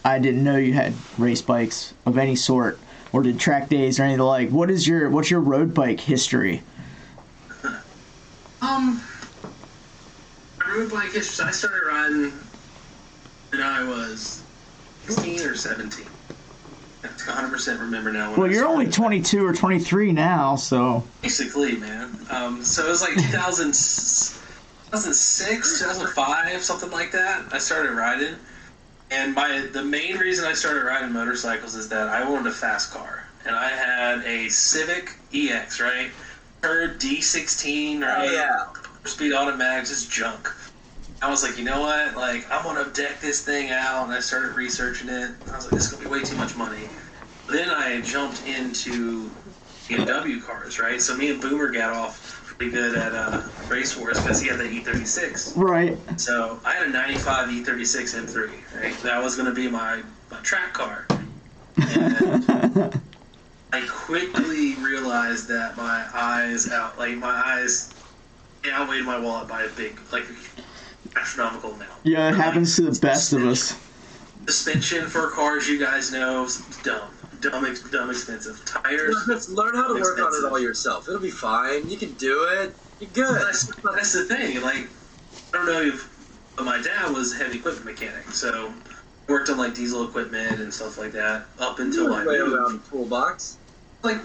Speaker 2: I didn't know you had race bikes of any sort, or did track days or anything like. What's your road bike history?
Speaker 3: My road bike history. I started riding when I was 16 or 17. I 100% remember now.
Speaker 2: Well, you're only 22 or 23 now, so.
Speaker 3: Basically, man. So it was like 2006, 2005, something like that. I started riding, and the main reason I started riding motorcycles is that I wanted a fast car, and I had a Civic EX, right? Her D16, right?
Speaker 1: Oh, yeah.
Speaker 3: Speed automatic, just junk. I was like, you know what? Like, I'm gonna deck this thing out, and I started researching it. I was like, this is gonna be way too much money. Then I jumped into BMW cars, right? So me and Boomer got off pretty good at Race Wars because he had the E36.
Speaker 2: Right.
Speaker 3: So I had a 95 E36 M3, right? That was gonna be my track car. And I quickly realized that my eyes outweighed my wallet by a big, like, astronomical amount.
Speaker 2: Yeah, it happens to the best of us.
Speaker 3: Suspension for cars, you guys know, is dumb expensive. Tires.
Speaker 1: Just learn how to work on it all yourself. It'll be fine. You can do it. You're good.
Speaker 3: That's the thing. Like, I don't know but my dad was a heavy equipment mechanic, so I worked on like diesel equipment and stuff like that up until I moved.
Speaker 1: Around toolbox.
Speaker 3: Like,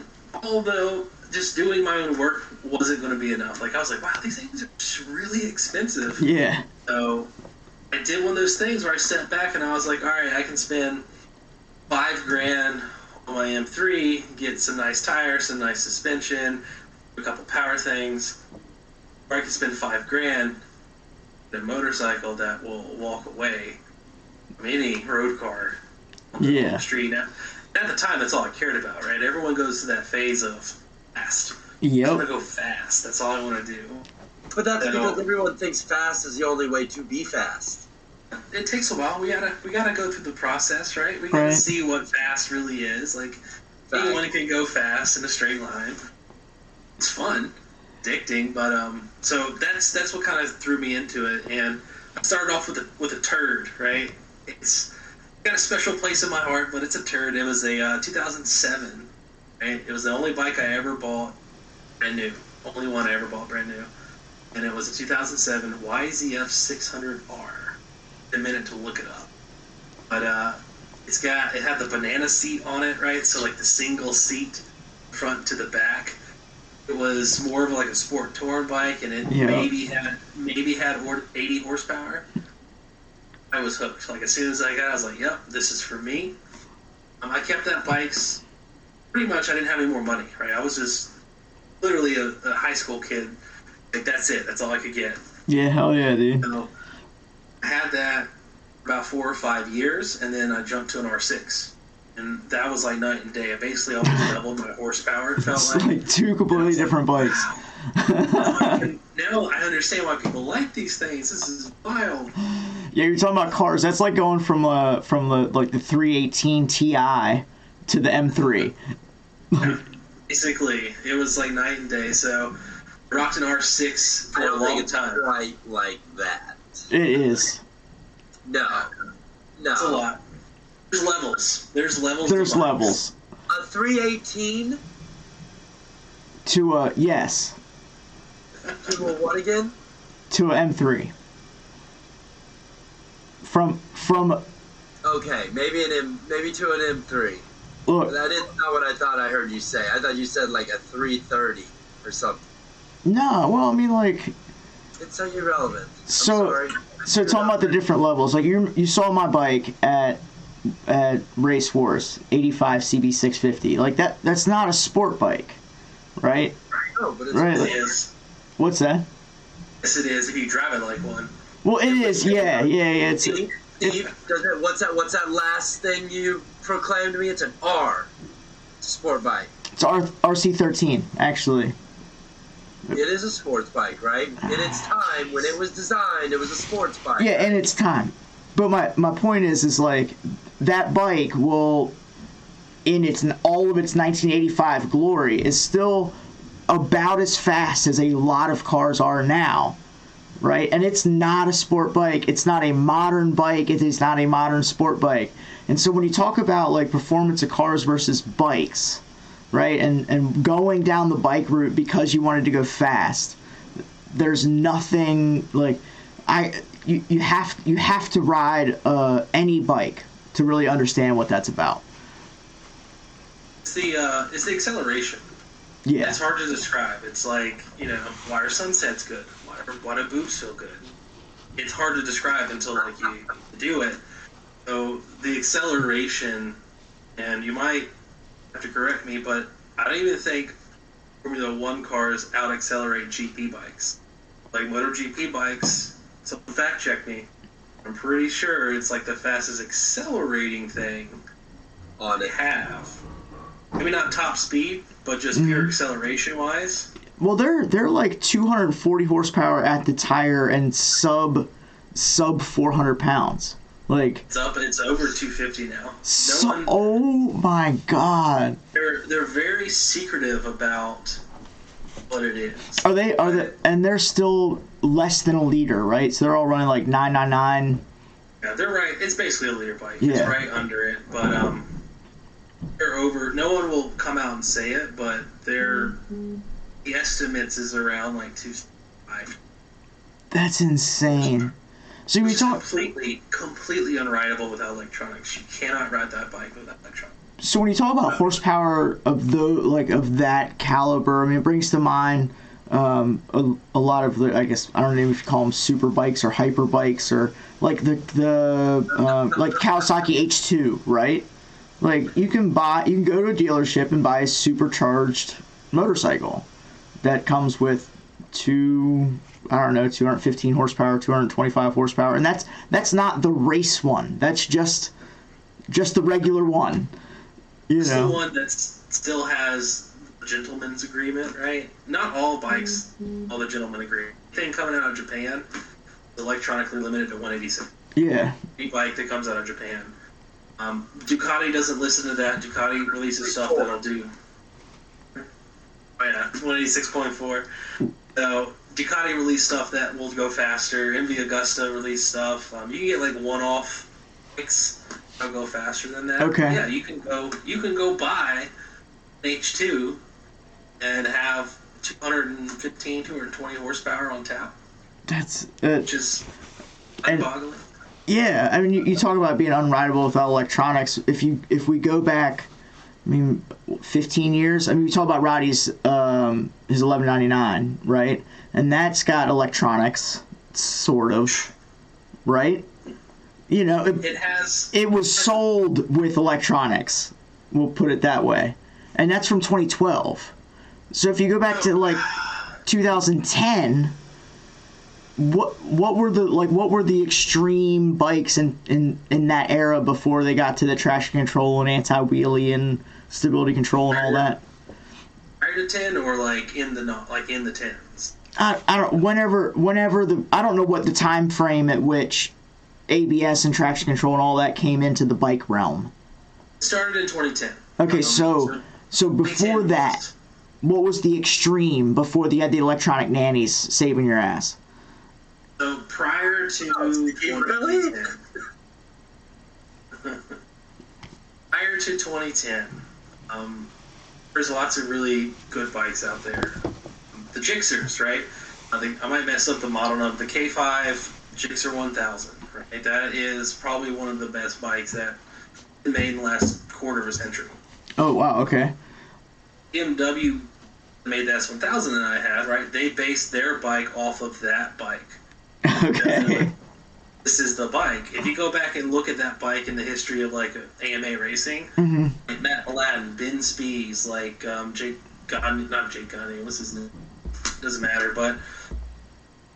Speaker 3: although just doing my own work wasn't going to be enough. Like, I was like, wow, these things are just really expensive.
Speaker 2: Yeah.
Speaker 3: So I did one of those things where I stepped back and I was like, all right, I can spend $5,000 on my M3, get some nice tires, some nice suspension, a couple power things, or I can spend $5,000 in a motorcycle that will walk away from any road car on the street. Now, at the time, that's all I cared about, right? Everyone goes to that phase of fast.
Speaker 2: Yep.
Speaker 3: I want to go fast. That's all I want to do.
Speaker 1: But that's because everyone thinks fast is the only way to be fast.
Speaker 3: It takes a while. We gotta go through the process, right? We gotta see what fast really is. Like, anyone can go fast in a straight line. It's fun, addicting, but so that's what kind of threw me into it. And I started off with a turd, right? It's got a special place in my heart, but it's a turd. It was a 2007, right? It was the only bike I ever bought brand new. Only one I ever bought brand new. And it was a 2007 YZF 600R. A minute to look it up. But it had the banana seat on it, right? So like the single seat front to the back. It was more of like a sport touring bike, and it maybe had 80 horsepower. I was hooked. Like, as soon as I got it, I was like, yep, this is for me. I kept that bikes. Pretty much I didn't have any more money, right? I was just literally a high school kid. Like, that's it. That's all I could get.
Speaker 2: Yeah, hell yeah, dude.
Speaker 3: So I had that for about 4 or 5 years, and then I jumped to an R6. And that was like night and day. I basically almost doubled my horsepower, it felt
Speaker 2: It's like two completely different bikes.
Speaker 3: Now I understand why people like these things. This is wild.
Speaker 2: Yeah, you're talking about cars. That's like going from the 318 Ti to the M3.
Speaker 3: Basically, it was like night and day. So I rocked an R6 for a long time.
Speaker 1: Quite like that.
Speaker 2: It is.
Speaker 1: No.
Speaker 3: It's a lot. There's levels. There's
Speaker 2: levels.
Speaker 1: A 318
Speaker 2: to yes.
Speaker 1: To a what again?
Speaker 2: To an M3. From.
Speaker 1: Okay, maybe to an M3.
Speaker 2: Look,
Speaker 1: that is not what I thought I heard you say. I thought you said like a 330 or something.
Speaker 2: No, well, I mean, like.
Speaker 1: It's so irrelevant.
Speaker 2: So talking about the different levels, like you saw my bike at Race Wars 85 CB650. Like that's not a sport bike, right?
Speaker 1: No, but it's
Speaker 2: right.
Speaker 3: It is.
Speaker 2: What's that?
Speaker 3: Yes, it is if you drive it like one.
Speaker 2: Well, it is. Yeah.
Speaker 1: What's that last thing you proclaimed to me? It's an R. It's a sport bike.
Speaker 2: It's RC13, actually.
Speaker 1: It is a sports bike, right? In its time, when it was designed, it was a sports bike.
Speaker 2: Yeah, in its time. But my point is like that bike will, in all of its 1985 glory, is still about as fast as a lot of cars are now, right? And it's not a sport bike. It's not a modern bike. It is not a modern sport bike. And so when you talk about like performance of cars versus bikes, right, and going down the bike route because you wanted to go fast, there's nothing like you have to ride any bike to really understand what that's about.
Speaker 3: It's the acceleration.
Speaker 2: Yeah.
Speaker 3: It's hard to describe. It's like, why are sunsets good? Why do boobs feel good? It's hard to describe until like you do it. So the acceleration, and you might have to correct me, but I don't even think Formula One cars out accelerate GP bikes. Like MotoGP bikes, someone fact check me. I'm pretty sure it's like the fastest accelerating thing they have. Maybe not top speed, but just pure acceleration wise.
Speaker 2: Well, they're like 240 horsepower at the tire and sub 400 pounds. Like
Speaker 3: it's up and it's over 250 now.
Speaker 2: Oh my God!
Speaker 3: They're very secretive about what it is.
Speaker 2: Are they? And they're still less than a liter, right? So they're all running like 999.
Speaker 3: Yeah, they're right. It's basically a liter bike.
Speaker 2: Yeah.
Speaker 3: It's right under it, but they're over. No one will come out and say it, but the estimates is around like 2.5.
Speaker 2: That's insane. So we talk
Speaker 3: completely unrideable without electronics. You cannot ride that bike without electronics.
Speaker 2: So when you talk about horsepower of that caliber, I mean, it brings to mind a lot of the, I guess, I don't know if you call them super bikes or hyper bikes, or like the like Kawasaki H2, right? Like you can go to a dealership and buy a supercharged motorcycle that comes with 215 horsepower, 225 horsepower, and that's not the race one. That's just the regular one.
Speaker 3: It's the one that still has the gentleman's agreement, right? Not all bikes, all the gentleman agreement. Thing coming out of Japan, electronically limited to 186.
Speaker 2: Yeah.
Speaker 3: Any bike that comes out of Japan. Ducati doesn't listen to that. Ducati releases stuff that'll do. Oh yeah, 186.4. So Ducati release stuff that will go faster. MV Agusta release stuff. You can get like one-off bikes that'll go faster than that.
Speaker 2: Okay.
Speaker 3: Yeah, you can go buy an H2 and have 215, 220 horsepower on tap.
Speaker 2: That's
Speaker 3: which is mind-boggling.
Speaker 2: Yeah, I mean, you talk about being unrideable without electronics. If we go back, I mean, 15 years. I mean, we talk about Roddy's his 1199, right? And that's got electronics, sort of, right? It was sold with electronics. We'll put it that way, and that's from 2012. So if you go back to like 2010. What were the extreme bikes in that era before they got to the traction control and anti-wheelie and stability control and all that?
Speaker 3: Prior to 10 or like in the 10s?
Speaker 2: I don't. Whenever I don't know what the time frame at which ABS and traction control and all that came into the bike realm.
Speaker 3: It started in 2010.
Speaker 2: Okay, so before that, what was the extreme before you had the electronic nannies saving your ass?
Speaker 3: So prior to 2010, there's lots of really good bikes out there. The Gixxers, right? I might mess up the model number. The K5 Gixxer 1000, right? That is probably one of the best bikes that been made in the last quarter of a century.
Speaker 2: Oh wow, okay.
Speaker 3: BMW made the S1000 that I had, right? They based their bike off of that bike.
Speaker 2: Okay.
Speaker 3: This is the bike. If you go back and look at that bike in the history of like AMA racing, like Matt Aladdin, Ben Spies, like not Jake Gunny, what's his name? Doesn't matter. But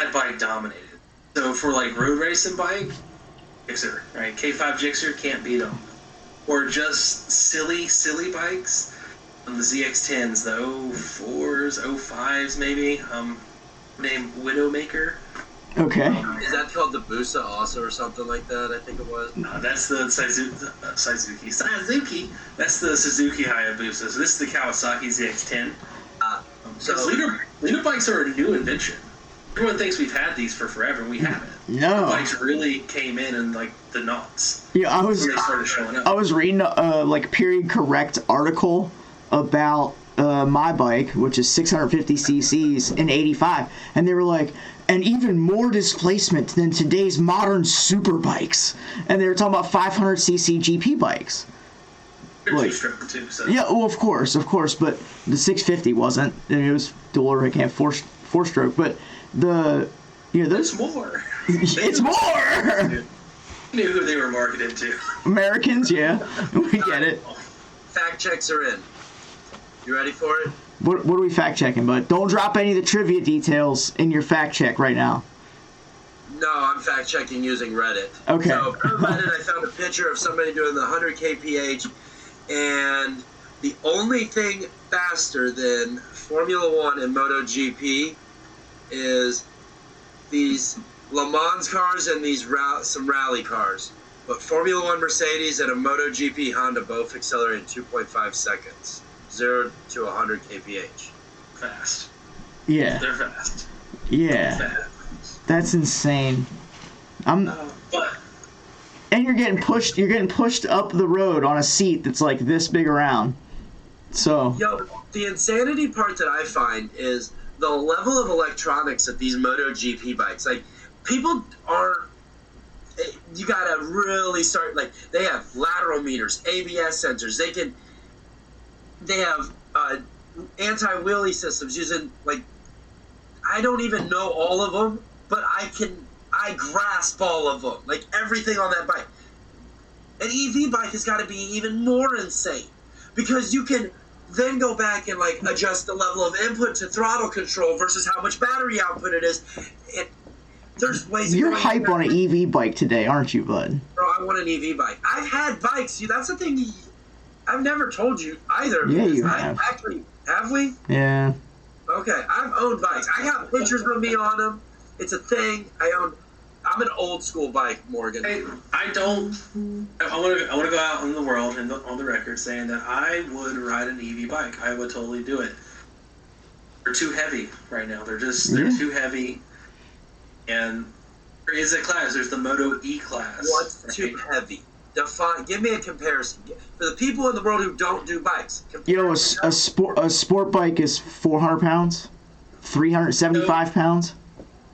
Speaker 3: that bike dominated. So for like road racing bike, Gixxer, right? K5 Gixxer can't beat them. Or just silly bikes. The ZX10s, the 04s, 05s maybe. Named Widowmaker.
Speaker 2: Okay.
Speaker 1: Is that called the Busa also or something like that? I think it was.
Speaker 3: No, that's the Suzuki. That's the Suzuki Hayabusa. So this is the Kawasaki ZX10. So Luna bikes are a new invention. Everyone thinks we've had these for forever. We haven't.
Speaker 2: No.
Speaker 3: The bikes really came in like the noughts.
Speaker 2: Yeah,
Speaker 3: When they started showing up.
Speaker 2: I was reading like period correct article about my bike, which is 650 cc's in '85, and they were like, and even more displacement than today's modern super bikes, and they were talking about 500 cc GP bikes.
Speaker 3: They're
Speaker 2: like-
Speaker 3: two-stroke too. So.
Speaker 2: Yeah, well, of course, but the 650 wasn't, and it was dual overcam four stroke, but the
Speaker 3: There's more.
Speaker 2: it's more.
Speaker 3: Knew who they were marketed to.
Speaker 2: Americans, yeah, we get it.
Speaker 1: Fact checks are in. You ready for it?
Speaker 2: What are we fact checking, bud? Don't drop any of the trivia details in your fact check right now.
Speaker 1: No, I'm fact checking using Reddit.
Speaker 2: Okay.
Speaker 1: So on Reddit, I found a picture of somebody doing the 100 kph, and the only thing faster than Formula One and MotoGP is these Le Mans cars and these some rally cars. But Formula One Mercedes and a MotoGP Honda both accelerate in 2.5 seconds, 0 to 100 kph.
Speaker 3: Fast.
Speaker 2: Yeah.
Speaker 3: They're fast.
Speaker 2: Yeah.
Speaker 3: Fast.
Speaker 2: That's insane.
Speaker 3: But
Speaker 2: And you're getting pushed up the road on a seat that's like this big around. So
Speaker 1: Yo, the insanity part that I find is the level of electronics at these MotoGP bikes. Like, people are, you gotta really start, like, they have lateral meters, ABS sensors, they have anti-wheelie systems using, like, I don't even know all of them, but I grasp all of them, like everything on that bike. An EV bike has got to be even more insane, because you can then go back and like adjust the level of input to throttle control versus how much battery output it is. There's ways.
Speaker 2: you're hype on an EV bike today, aren't you, bud?
Speaker 1: Bro, I want an EV bike. I've had bikes. That's the thing. I've never told you either.
Speaker 2: Yeah,
Speaker 1: because
Speaker 2: you have.
Speaker 1: Actually, have we?
Speaker 2: Yeah.
Speaker 1: Okay, I've owned bikes. I got pictures of me on them. It's a thing. I'm an old school bike, Morgan.
Speaker 3: I want to go out in the world and on the record saying that I would ride an EV bike. I would totally do it. They're too heavy right now. They're too heavy. And there is a class. There's the Moto E class.
Speaker 1: What's too heavy? Give me a comparison for the people in the world who don't do bikes.
Speaker 2: A sport bike is 400 pounds, 375 pounds.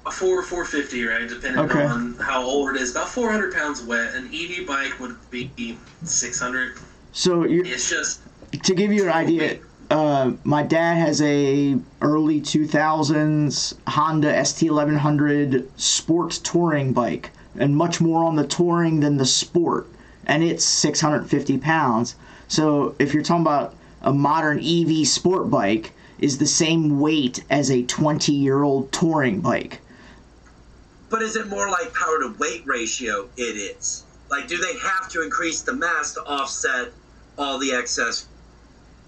Speaker 3: A 450, right? Depending on how old it is. About 400 pounds wet. An EV bike would be 600.
Speaker 2: So
Speaker 3: it's just
Speaker 2: to give you an idea. My dad has a early 2000s Honda ST1100 sport touring bike, and much more on the touring than the sport, and it's 650 pounds. So if you're talking about a modern EV sport bike, is the same weight as a 20-year-old touring bike.
Speaker 1: But is it more like power to weight ratio? It is. Like, do they have to increase the mass to offset all the excess?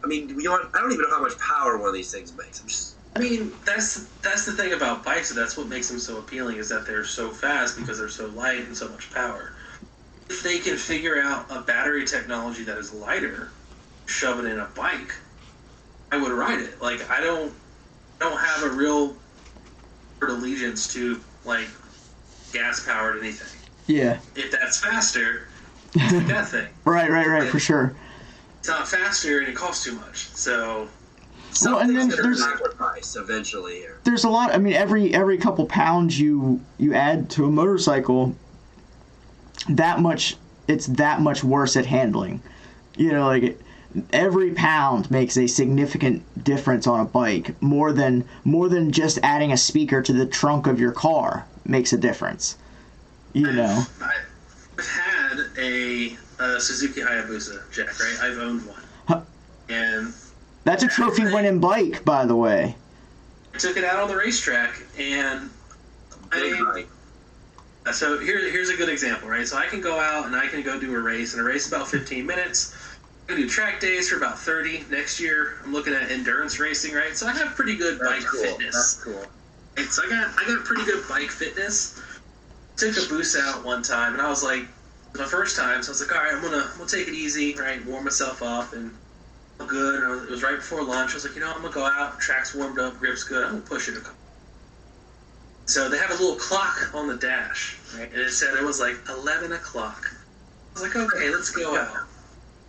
Speaker 1: I mean, I don't even know how much power one of these things makes.
Speaker 3: I mean, that's the thing about bikes, and that's what makes them so appealing, is that they're so fast because they're so light and so much power. If they can figure out a battery technology that is lighter, shove it in a bike, I would ride it. Like, I don't have a real allegiance to like gas powered anything. Yeah. If that's faster, take that thing.
Speaker 2: Right, for sure.
Speaker 3: It's not faster and it costs too much. So
Speaker 1: and then there's sacrifice eventually here.
Speaker 2: There's a lot. I mean, every couple pounds you add to a motorcycle, it's that much worse at handling. You know, like every pound makes a significant difference on a bike. More than just adding a speaker to the trunk of your car makes a difference. You know.
Speaker 3: I've had a Suzuki Hayabusa, Jack. Right? I've owned one, and
Speaker 2: that's a trophy-winning bike, by the way.
Speaker 3: I took it out on the racetrack, and So here's a good example, right? So I can go out and I can go do a race, and a race is about 15 minutes. I do track days for about 30. Next year, I'm looking at endurance racing, right? So I have pretty good bike fitness.
Speaker 1: That's cool.
Speaker 3: Right? So I got pretty good bike fitness. Took a boost out one time, and I was like, my first time, so I was like, all right, I'm gonna take it easy, right? Warm myself up, and I'm good. And it was right before lunch. I was like, I'm gonna go out. Track's warmed up, grip's good. I'm gonna push it a couple. So they have a little clock on the dash, right? And it said it was like 11 o'clock. I was like, okay, let's go out.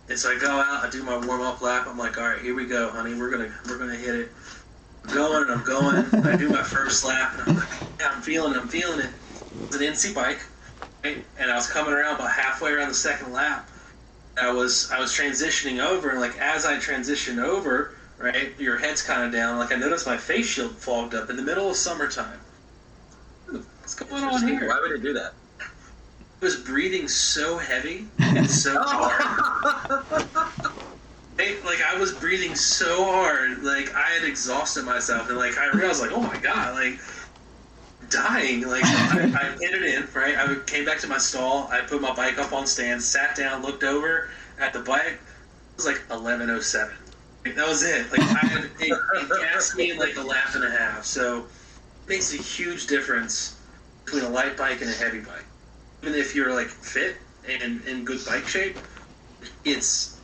Speaker 3: And so I go out, I do my warm-up lap. I'm like, all right, here we go, honey. We're gonna hit it. I'm going. I do my first lap, and I'm like, yeah, I'm feeling it. It was an NC bike, right? And I was coming around about halfway around the second lap. I was transitioning over, and like as I transitioned over, right, your head's kind of down. Like I noticed my face shield fogged up in the middle of summertime. What's going on here?
Speaker 1: Why would it do that?
Speaker 3: I was breathing so heavy and so hard. Like I was breathing so hard, like I had exhausted myself, and like I realized, like, oh my god, like dying. Like I hit it in, right? I came back to my stall. I put my bike up on stand, sat down, looked over at the bike. It was like 11:07. Like, that was it. Like it gassed me in like a lap and a half. So it makes a huge difference between a light bike and a heavy bike. Even if you're like fit and in good bike shape, it's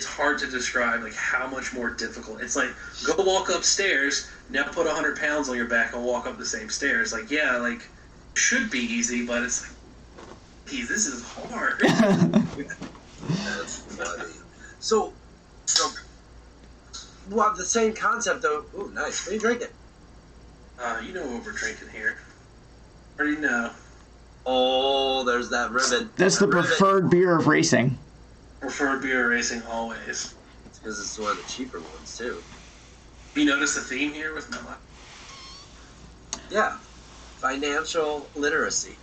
Speaker 3: hard to describe like how much more difficult. It's like go walk upstairs, now put 100 pounds on your back and walk up the same stairs. Like it should be easy, but it's like, geez, this is hard.
Speaker 1: That's funny. So well, the same concept though. Ooh, nice. What are you drinking?
Speaker 3: You know what we're drinking here. Already know.
Speaker 1: Oh, there's that ribbon.
Speaker 2: That's the preferred beer of racing.
Speaker 3: Preferred beer racing always.
Speaker 1: Because it's one of the cheaper ones too.
Speaker 3: You notice the theme here with my life?
Speaker 1: Yeah. Financial literacy.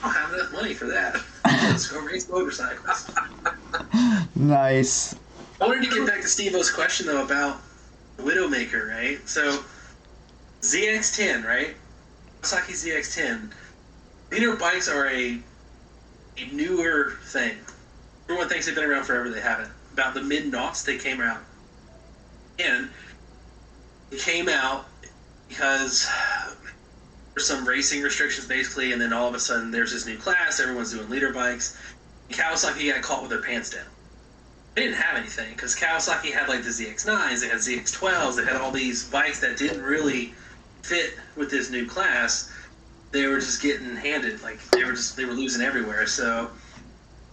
Speaker 3: I don't have enough money for that. Let's go race motorcycles.
Speaker 2: Nice.
Speaker 3: I wanted to get back to Steve-O's question though about the Widowmaker, right? So ZX10, right? Kawasaki ZX10. Leader bikes are a newer thing. Everyone thinks they've been around forever. They haven't. About the mid-noughts, they came out. And it came out because there's some racing restrictions, basically, and then all of a sudden there's this new class. Everyone's doing leader bikes. And Kawasaki got caught with their pants down. They didn't have anything because Kawasaki had like the ZX9s, they had ZX12s, they had all these bikes that didn't really fit with this new class. They were just getting handed, like they were losing everywhere. So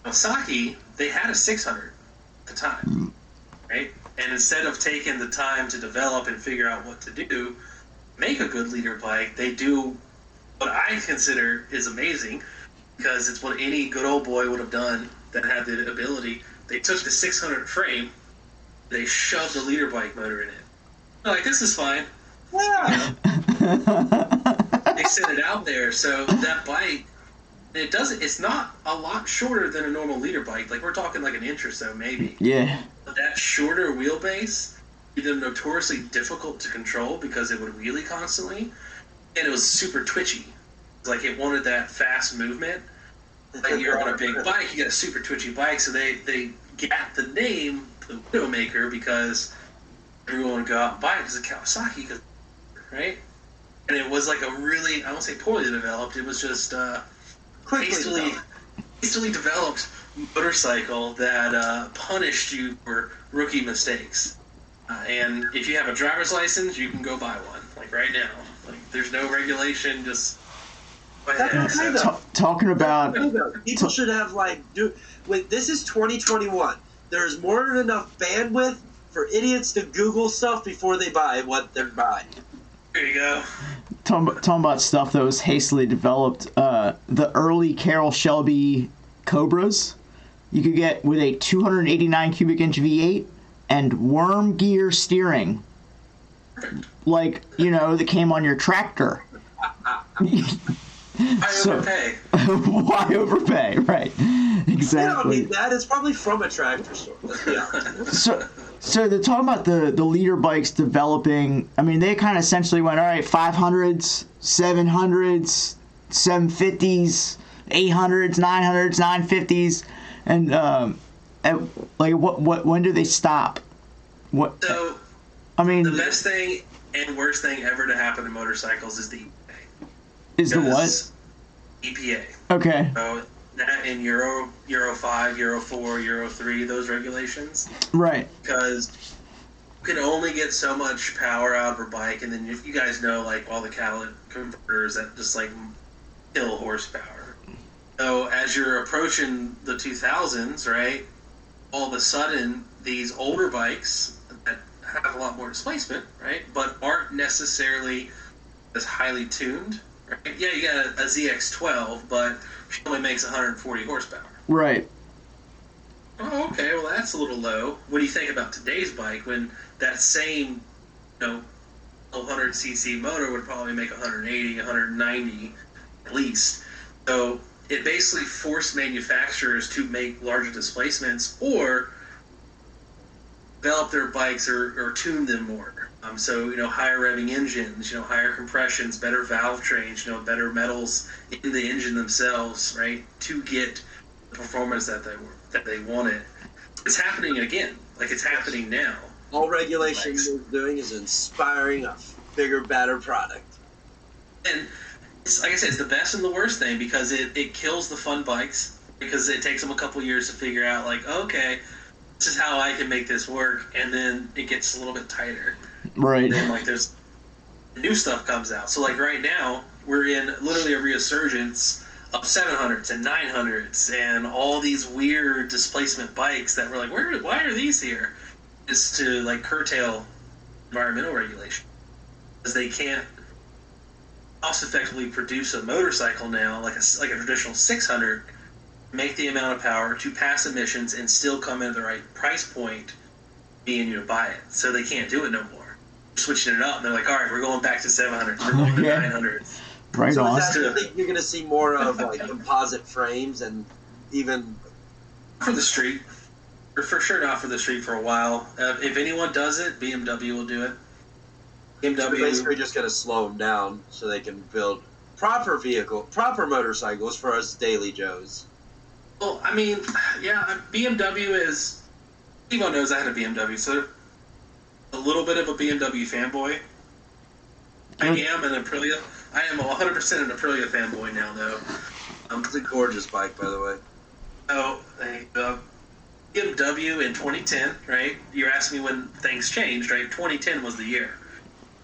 Speaker 3: Kawasaki, they had a 600 at the time, right? And instead of taking the time to develop and figure out what to do, make a good leader bike, they do what I consider is amazing because it's what any good old boy would have done that had the ability. They took the 600 frame, they shoved the leader bike motor in it. They're like, this is fine.
Speaker 1: Yeah.
Speaker 3: They sent it out there, so that bike, it's not a lot shorter than a normal leader bike. Like, we're talking like an inch or so, maybe.
Speaker 2: Yeah.
Speaker 3: But that shorter wheelbase made them notoriously difficult to control because it would wheelie constantly, and it was super twitchy. Like, it wanted that fast movement. Like, you're on a big bike, you got a super twitchy bike, so they got the name, the Widowmaker, because everyone would go out and buy it because of Kawasaki, right? And it was like a really, I won't say poorly developed, it was just hastily developed motorcycle that punished you for rookie mistakes. And if you have a driver's license, you can go buy one, like right now. Like, there's no regulation, just go ahead.
Speaker 2: Talking about...
Speaker 1: People should have, wait, this is 2021. There's more than enough bandwidth for idiots to Google stuff before they buy what they're buying.
Speaker 3: There you go.
Speaker 2: Talking about stuff that was hastily developed, the early Carroll Shelby Cobras you could get with a 289 cubic inch V8 and worm gear steering. Like, that came on your tractor.
Speaker 3: Why overpay?
Speaker 2: Why overpay? Right. Exactly.
Speaker 1: You don't need that. It's probably from a tractor store. Let's be honest.
Speaker 2: So they're talking about the leader bikes developing. I mean, they kind of essentially went, all right, 500s, 700s, 750s, 800s, 900s, 950s, and when do they stop? What?
Speaker 3: So,
Speaker 2: I mean,
Speaker 3: the best thing and worst thing ever to happen to motorcycles is the EPA.
Speaker 2: Is the what?
Speaker 3: EPA.
Speaker 2: Okay.
Speaker 3: So that in Euro 5, Euro 4, Euro 3, those regulations.
Speaker 2: Right.
Speaker 3: Because you can only get so much power out of a bike, and then you guys know, like, all the catalytic converters that just, like, kill horsepower. So as you're approaching the 2000s, right, all of a sudden, these older bikes that have a lot more displacement, right, but aren't necessarily as highly tuned, right? Yeah, you got a ZX12, but she only makes 140 horsepower.
Speaker 2: Right.
Speaker 3: Oh, okay, well, that's a little low. What do you think about today's bike when that same, 100cc motor would probably make 180, 190 at least? So it basically forced manufacturers to make larger displacements or develop their bikes or tune them more. So, higher revving engines, higher compressions, better valve trains, better metals in the engine themselves, right, to get the performance that they wanted. It's happening again. Like, it's happening now.
Speaker 1: All regulation is doing is inspiring a bigger, better product.
Speaker 3: And it's, like I said, it's the best and the worst thing because it kills the fun bikes because it takes them a couple years to figure out, like, okay, this is how I can make this work, and then it gets a little bit tighter.
Speaker 2: Right.
Speaker 3: And then, like, there's new stuff comes out. So, like, right now, we're in literally a resurgence of 700s and 900s and all these weird displacement bikes that we're like, why are these here? Is to, like, curtail environmental regulation. Because they can't cost-effectively produce a motorcycle now, like a traditional 600, make the amount of power to pass emissions and still come in at the right price point being you to buy it. So they can't do it no more. They're switching it up, and they're like, all right, we're going back to 700s. We're going to 900s.
Speaker 2: Right
Speaker 1: so
Speaker 2: on.
Speaker 1: I think you're going to see more of, like, composite frames and even...
Speaker 3: For the street. Or for sure not for the street for a while. If anyone does it, BMW will do it.
Speaker 1: So basically just going to slow them down so they can build proper motorcycles for us daily Joes.
Speaker 3: Well, I mean, yeah, BMW is... Evo knows I had a BMW, so a little bit of a BMW fanboy. I am an Aprilia. I am 100% an Aprilia fanboy now, though.
Speaker 1: It's a gorgeous bike, by the way.
Speaker 3: So, BMW in 2010, right? You're asking me when things changed, right? 2010 was the year.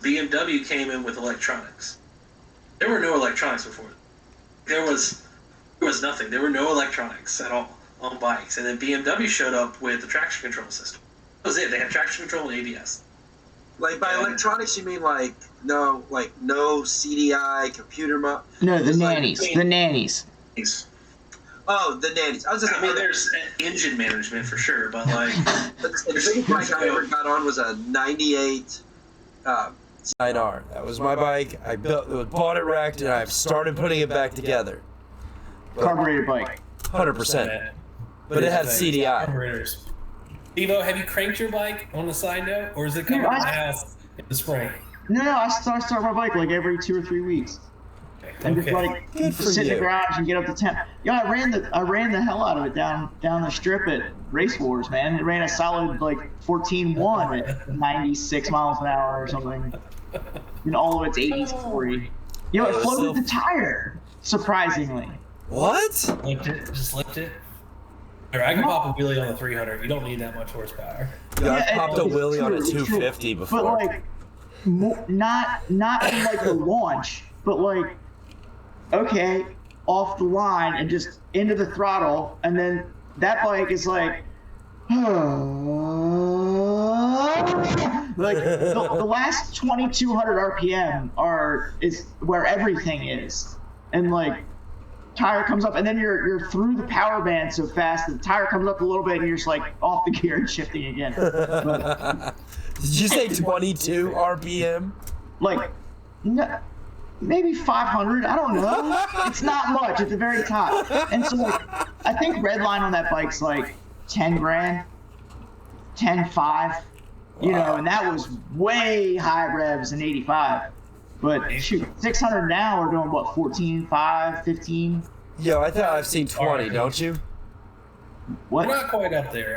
Speaker 3: BMW came in with electronics. There were no electronics before. There was nothing. There were no electronics at all on bikes. And then BMW showed up with the traction control system. That was it. They had traction control and ABS.
Speaker 1: Like, by electronics, you mean, no CDI, computer
Speaker 2: No, the nannies. The nannies.
Speaker 1: Oh, the nannies.
Speaker 3: I mean, there's engine management for sure, but, like...
Speaker 1: the biggest bike I ever got on was a 98...
Speaker 4: 9R. That was my bike. I bought it wrecked, and I've started putting it back together.
Speaker 2: Carbureted bike.
Speaker 4: 100%. But it had CDI.
Speaker 5: Carburetors. Evo, have you cranked your bike on the side note, or is it coming to the house in the spring?
Speaker 2: No, I start my bike like every 2 or 3 weeks. And just like sit in the garage and get up to 10. Yeah, I ran the hell out of it down the strip at Race Wars, man. It ran a solid like 14.1 at 96 miles an hour or something. And all of its 80s 40. It floated the tire, surprisingly.
Speaker 4: What?
Speaker 5: Just lift it. I can pop a wheelie on the 300. You don't need that much horsepower.
Speaker 4: Yeah, I popped a wheelie on a 250 before.
Speaker 2: But like, not from like the launch, but like, okay, off the line and just into the throttle, and then that bike is like, like the last 2,200 RPM is where everything is, and like. Tire comes up, and then you're through the power band so fast that the tire comes up a little bit, and you're just like off the gear and shifting again. But,
Speaker 4: did you say 22 RPM?
Speaker 2: Like, no, maybe 500. I don't know. It's not much at the very top. And so, like, I think red line on that bike's like 10 grand. 10.5, you know, and that was way high revs in 85. But shoot, 600 now are doing what, 14.5, 15?
Speaker 4: Yo, I thought I've seen 20, don't you?
Speaker 2: What?
Speaker 5: We're not quite up there.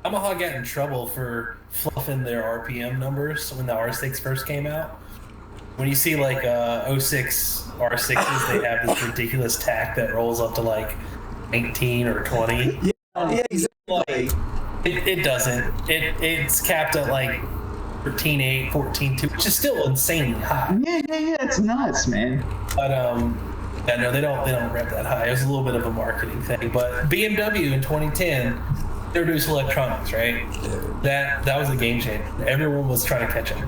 Speaker 5: Yamaha got in trouble for fluffing their RPM numbers when the R6 first came out. When you see like 06 R6s, they have this ridiculous tack that rolls up to like 19 or 20.
Speaker 4: Yeah, exactly.
Speaker 5: It doesn't. It's capped at like 13.8, 14.2, which is still insanely high.
Speaker 2: Yeah, it's nuts, man.
Speaker 5: But yeah, no, they don't rev that high. It was a little bit of a marketing thing. But BMW in 2010 introduced electronics, right? That was a game changer. Everyone was trying to catch up.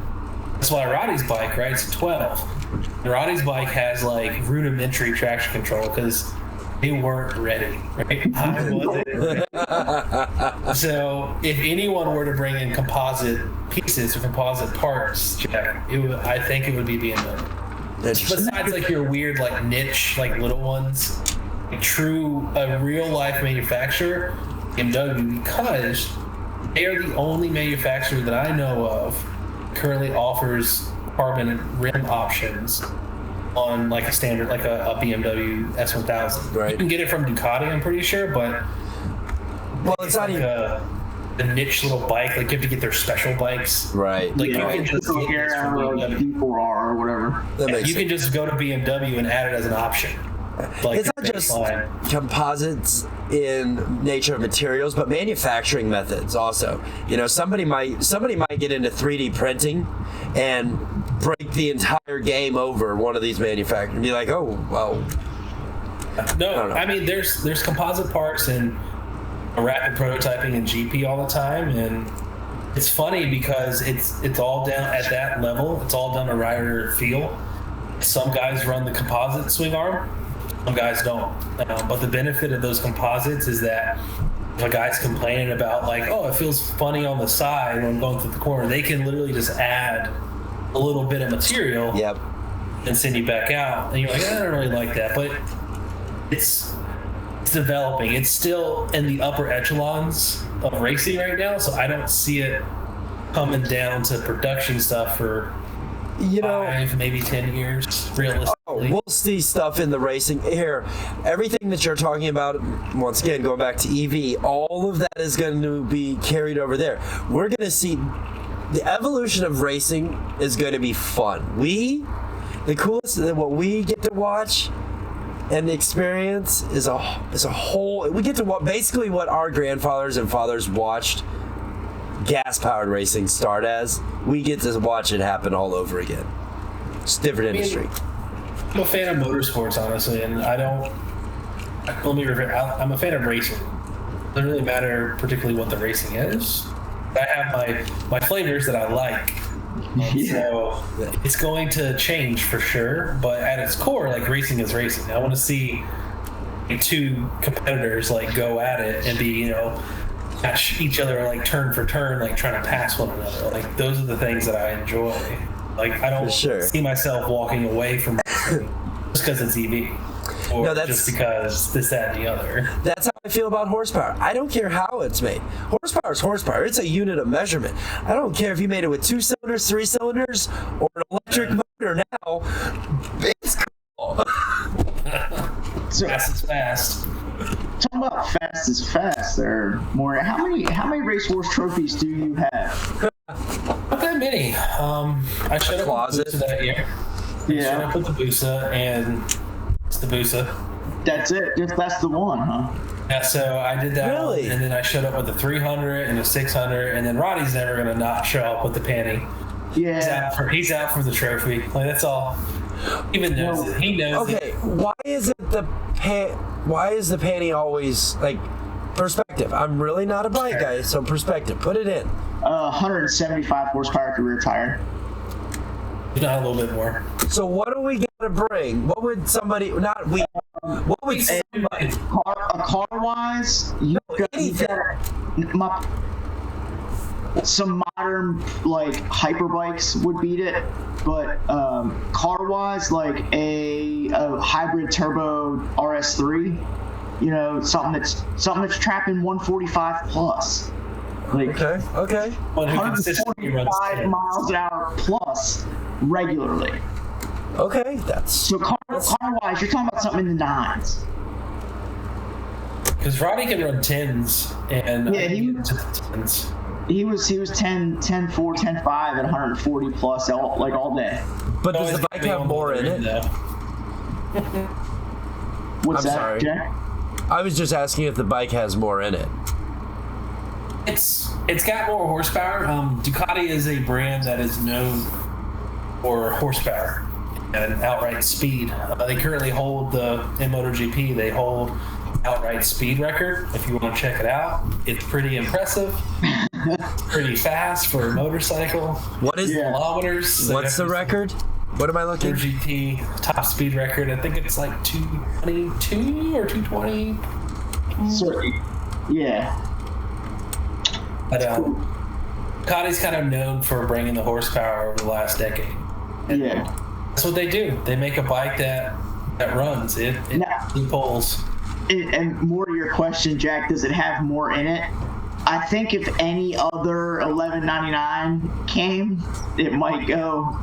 Speaker 5: That's why Roddy's bike, right? It's a 12. And Roddy's bike has like rudimentary traction control because they weren't ready, right? I wasn't ready. So if anyone were to bring in composite pieces or composite parts, Jack, I think it would be BMW. Besides like your weird like niche, like little ones, a real life manufacturer, BMW, because they are the only manufacturer that I know of currently offers carbon rim options on like a standard, like a BMW S1000.
Speaker 4: Right.
Speaker 5: You can get it from Ducati, I'm pretty sure, but
Speaker 4: it's not even
Speaker 5: a niche little bike. Like you have to get their special bikes.
Speaker 4: right.
Speaker 5: Like
Speaker 2: Yeah,
Speaker 5: you can just
Speaker 2: like D4R or whatever.
Speaker 4: That makes
Speaker 5: you can just go to BMW and add it as an option. Like
Speaker 4: it's not just composites in nature of materials, but manufacturing methods also. You know, somebody might get into 3D printing and break the entire game over one of these manufacturers and be like, oh, well.
Speaker 5: No, I mean there's composite parts and rapid prototyping and GP all the time, and it's funny because it's all down at that level. It's all done to rider feel. Some guys run the composite swing arm. Some guys don't. But the benefit of those composites is that if a guy's complaining about like, oh, it feels funny on the side when I'm going through the corner, they can literally just add a little bit of material and send you back out. And you're like, I don't really like that. But it's developing. It's still in the upper echelons of racing right now, so I don't see it coming down to production stuff for 5, maybe 10 years, realistically.
Speaker 4: We'll see stuff in the racing here. Everything that you're talking about, once again, going back to EV, all of that is going to be carried over there. We're going to see the evolution of racing is going to be fun. The coolest, what we get to watch and the experience is a whole. We get to watch basically what our grandfathers and fathers watched gas-powered racing start as. We get to watch it happen all over again. It's a different industry.
Speaker 5: I'm a fan of motorsports, honestly, and I'm a fan of racing. It doesn't really matter particularly what the racing is. I have my flavors that I like. So it's going to change for sure, but at its core, like racing is racing. I want to see two competitors like go at it and be, match each other like turn for turn, like trying to pass one another. Like those are the things that I enjoy. Like I don't see myself walking away from racing just because it's EV. Or just because this, that, and the other.
Speaker 4: That's how I feel about horsepower. I don't care how it's made. Horsepower is horsepower. It's a unit of measurement. I don't care if you made it with 2 cylinders, 3 cylinders, or an electric motor now. It's cool.
Speaker 5: Fast is fast.
Speaker 2: Talking about fast is fast there, Morgan. How many racehorse trophies do you have?
Speaker 5: Not that many. I showed up with the Busa that year. I showed up with the Busa, and it's the Busa.
Speaker 2: That's it? That's the one, huh?
Speaker 5: Yeah, so I did that one, and then I showed up with the 300 and the 600, and then Roddy's never going to not show up with the panty.
Speaker 2: Yeah.
Speaker 5: He's out for the trophy. Like, that's all. Even knows it. He knows it.
Speaker 4: Okay, why is the panty always, like, perspective? I'm really not a bike guy, so perspective. Put it in.
Speaker 2: 175 horsepower at the rear tire.
Speaker 5: Not a little bit more.
Speaker 4: So what do we got to bring? What would somebody, not we, what would somebody?
Speaker 2: Car-wise, you got some modern, like, hyperbikes would beat it, but car-wise, like a hybrid turbo RS3, something that's trapping 145 plus. Like
Speaker 4: Okay.
Speaker 5: One who consistently runs
Speaker 2: 145 miles an hour plus regularly.
Speaker 4: Okay, that's
Speaker 2: So car-wise, you're talking about something in the nines.
Speaker 5: Because Roddy can run 10s, and
Speaker 2: Yeah, he was
Speaker 5: 10s.
Speaker 2: He was 10, 10, 4, 10, 5 at 140 plus all day.
Speaker 4: But does the bike have more in it?
Speaker 2: What's
Speaker 4: I'm
Speaker 2: that,
Speaker 4: sorry.
Speaker 2: Jack?
Speaker 4: I was just asking if the bike has more in it.
Speaker 5: It's got more horsepower. Ducati is a brand that is known for horsepower and outright speed. They currently hold in MotoGP. They hold outright speed record. If you want to check it out, it's pretty impressive. Pretty fast for a motorcycle.
Speaker 4: What is
Speaker 5: kilometers?
Speaker 4: What's the record? What am I looking?
Speaker 5: MotoGP top speed record. I think it's like 222 or 220.
Speaker 2: So, yeah.
Speaker 5: But Ducati's kind of known for bringing the horsepower over the last decade. And that's what they do. They make a bike that runs. It pulls.
Speaker 2: And more to your question, Jack, does it have more in it? I think if any other 1199 came, it might go.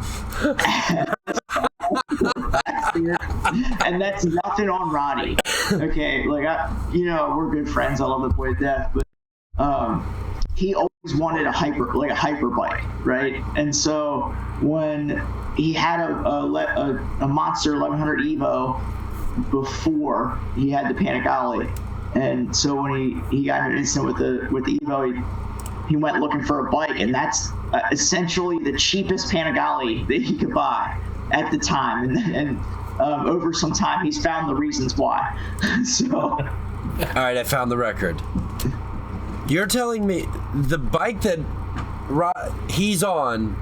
Speaker 2: And that's nothing on Roddy. Okay, we're good friends. I love the boy to death, but he always wanted a hyper bike, right? And so when he had a Monster 1100 Evo before he had the Panigale, and so when he got in an incident with the Evo, he went looking for a bike, and that's essentially the cheapest Panigale that he could buy at the time, and over some time he's found the reasons why. So
Speaker 4: all right, I found the record. You're telling me the bike that he's on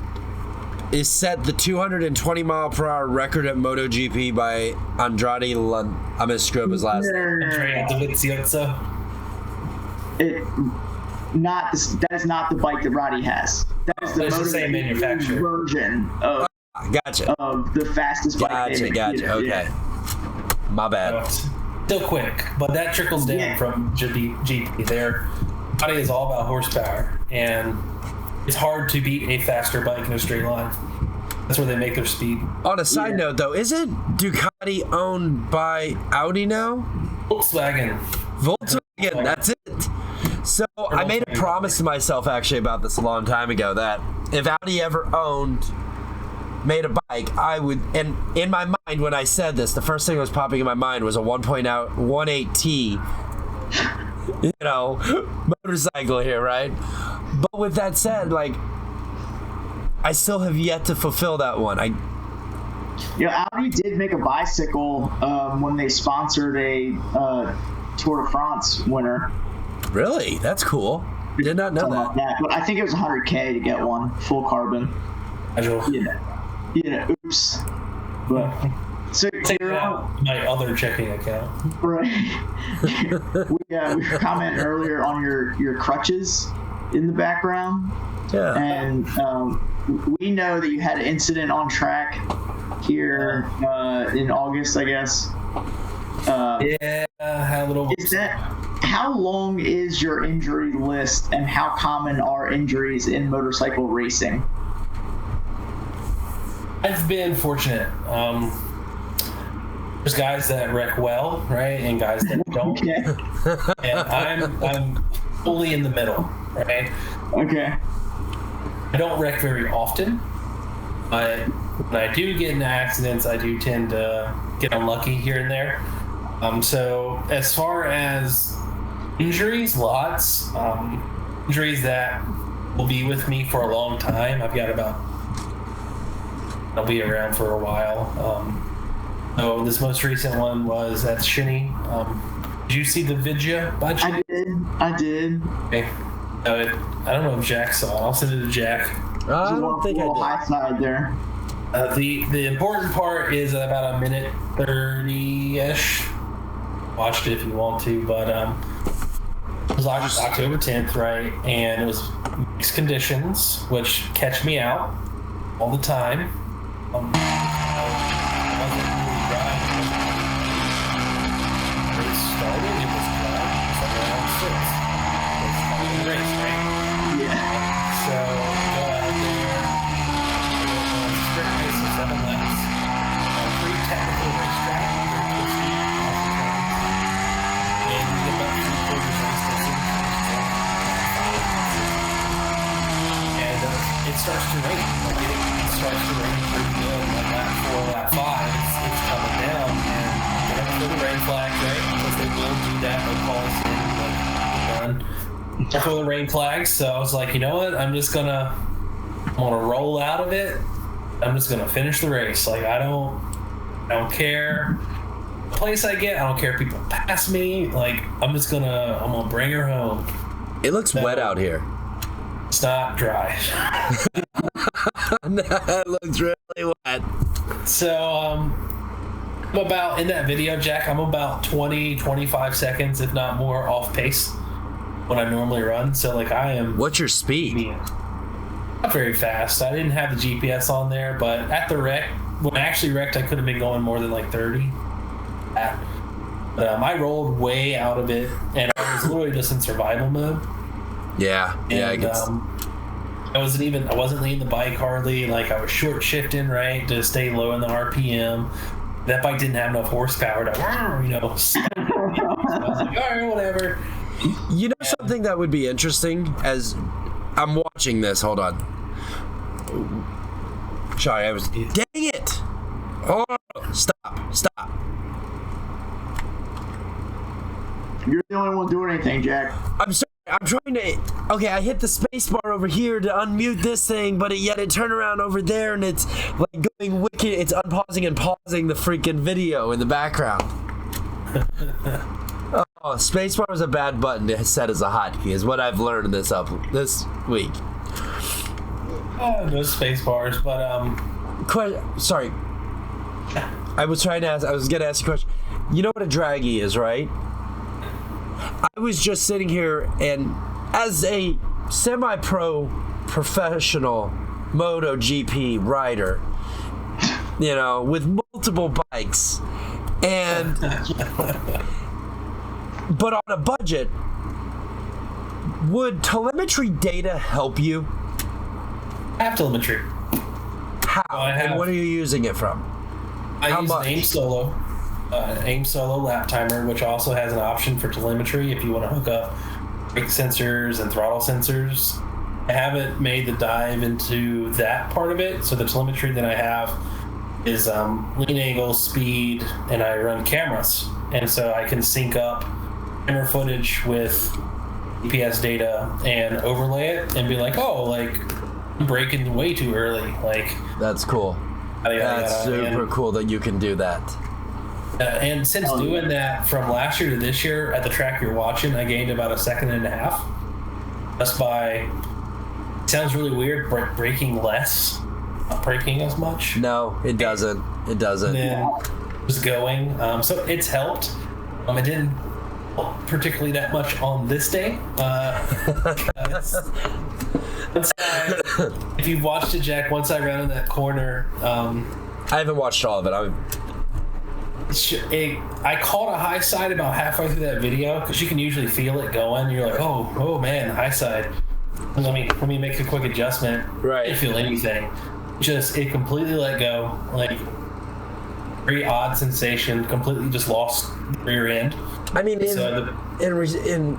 Speaker 4: is set the 220 mile per hour record at MotoGP by Andrade I'm gonna screw up his last name.
Speaker 5: Andrea Dovizioso.
Speaker 2: That is not the bike that Roddy has. That is the
Speaker 5: same manufacturer
Speaker 2: version of the fastest bike.
Speaker 4: Gotcha. Okay. Yeah. My bad.
Speaker 5: Still quick, but that trickles down from GP there. Roddy is all about horsepower, and it's hard to beat a faster bike in a straight line. That's where they make their speed.
Speaker 4: On a side note, though, isn't Ducati owned by Audi now?
Speaker 5: Volkswagen,
Speaker 4: that's it. So I made a promise to myself actually about this a long time ago that if Audi ever made a bike, I would, and in my mind when I said this, the first thing that was popping in my mind was a 1.8T motorcycle here, right? But with that said, I still have yet to fulfill that one.
Speaker 2: Audi did make a bicycle when they sponsored a Tour de France winner.
Speaker 4: Really? That's cool. Did not know that.
Speaker 2: But I think it was $100K to get one full carbon. Oops. But so
Speaker 5: take out my other checking account.
Speaker 2: Right. we commented earlier on your crutches in the background.
Speaker 4: Yeah.
Speaker 2: And we know that you had an incident on track here in August, I guess.
Speaker 5: I had a little.
Speaker 2: How long is your injury list, and how common are injuries in motorcycle racing?
Speaker 5: I've been fortunate. There's guys that wreck well, right, and guys that don't. Okay. And I'm fully in the middle, right?
Speaker 2: Okay.
Speaker 5: I don't wreck very often, but when I do get in accidents, I do tend to get unlucky here and there. So as far as injuries, lots. Injuries that will be with me for a long time. I've got I'll be around for a while. So this most recent one was at Shinny. Did you see the video by Shinny?
Speaker 2: I did.
Speaker 5: Okay. I don't know if Jack saw it. I'll send it to Jack.
Speaker 4: I don't think I did.
Speaker 2: High side there.
Speaker 5: The important part is about a minute 30-ish. Watched it if you want to, but it was October 10th, right? And it was mixed conditions, which catch me out all the time. It wasn't really dry. The race started, it was dry. It was like around 6. It was the race, right? starts to rain. Like, it starts to rain pretty good. Like lap 4, lap 5, it's coming down, and they're going to throw the rain flag, right? Because they will do that. They'll call us in, like, done. Throw the rain flags. So I was like, you know what? I'm gonna roll out of it. I'm just gonna finish the race. Like, I don't care the place I get. I don't care if people pass me. Like, I'm gonna bring her home.
Speaker 4: It looks wet out here.
Speaker 5: It's not dry.
Speaker 4: It looks really wet.
Speaker 5: So, I'm about, in that video, Jack, I'm about 20-25 seconds, if not more, off pace when I normally run. So, like, I am...
Speaker 4: What's your speed?
Speaker 5: Not very fast. I didn't have the GPS on there, but at the wreck, when I actually wrecked, I could have been going more than like 30. But I rolled way out of it, and I was literally just in survival mode.
Speaker 4: Yeah, yeah.
Speaker 5: And, I wasn't leaning the bike hardly. Like, I was short shifting, right, to stay low in the RPM. That bike didn't have enough horsepower to, so I was like, all right, whatever.
Speaker 4: You know something that would be interesting as I'm watching this. Hold on. Sorry, I was. Dang it! Oh, stop.
Speaker 2: You're the only one doing anything, Jack.
Speaker 4: I'm sorry. I'm trying to. Okay, I hit the space bar over here to unmute this thing, but yet it turned around over there and it's like going wicked. It's unpausing and pausing the freaking video in the background. Oh, spacebar is a bad button to set as a hotkey, is what I've learned this week.
Speaker 5: No space bars, but
Speaker 4: Sorry. I was gonna ask you a question. You know what a draggy is, right? I was just sitting here, and as a semi-pro professional MotoGP rider, with multiple bikes, and but on a budget, would telemetry data help you?
Speaker 5: I have telemetry.
Speaker 4: How? And what are you using it from?
Speaker 5: I use AIM Solo lap timer, which also has an option for telemetry if you want to hook up brake sensors and throttle sensors. I haven't made the dive into that part of it, so the telemetry that I have is lean angle, speed, and I run cameras, and so I can sync up camera footage with GPS data and overlay it and be like, oh, like, I'm braking way too early. Like,
Speaker 4: that's cool. That's super cool that you can do that.
Speaker 5: And since doing that from last year to this year at the track you're watching, I gained about 1.5 seconds. Just by, it sounds really weird, braking less, not braking as much.
Speaker 4: No, it doesn't. It doesn't.
Speaker 5: And just going. So it's helped. It didn't help particularly that much on this day. If you've watched it, Jack, once I ran in that corner,
Speaker 4: I haven't watched all of it.
Speaker 5: I caught a high side about halfway through that video because you can usually feel it going. You're like, oh man, high side. Let me make a quick adjustment.
Speaker 4: Right.
Speaker 5: I didn't feel anything. It completely let go. Like, very odd sensation. Completely just lost the rear end.
Speaker 4: I mean, in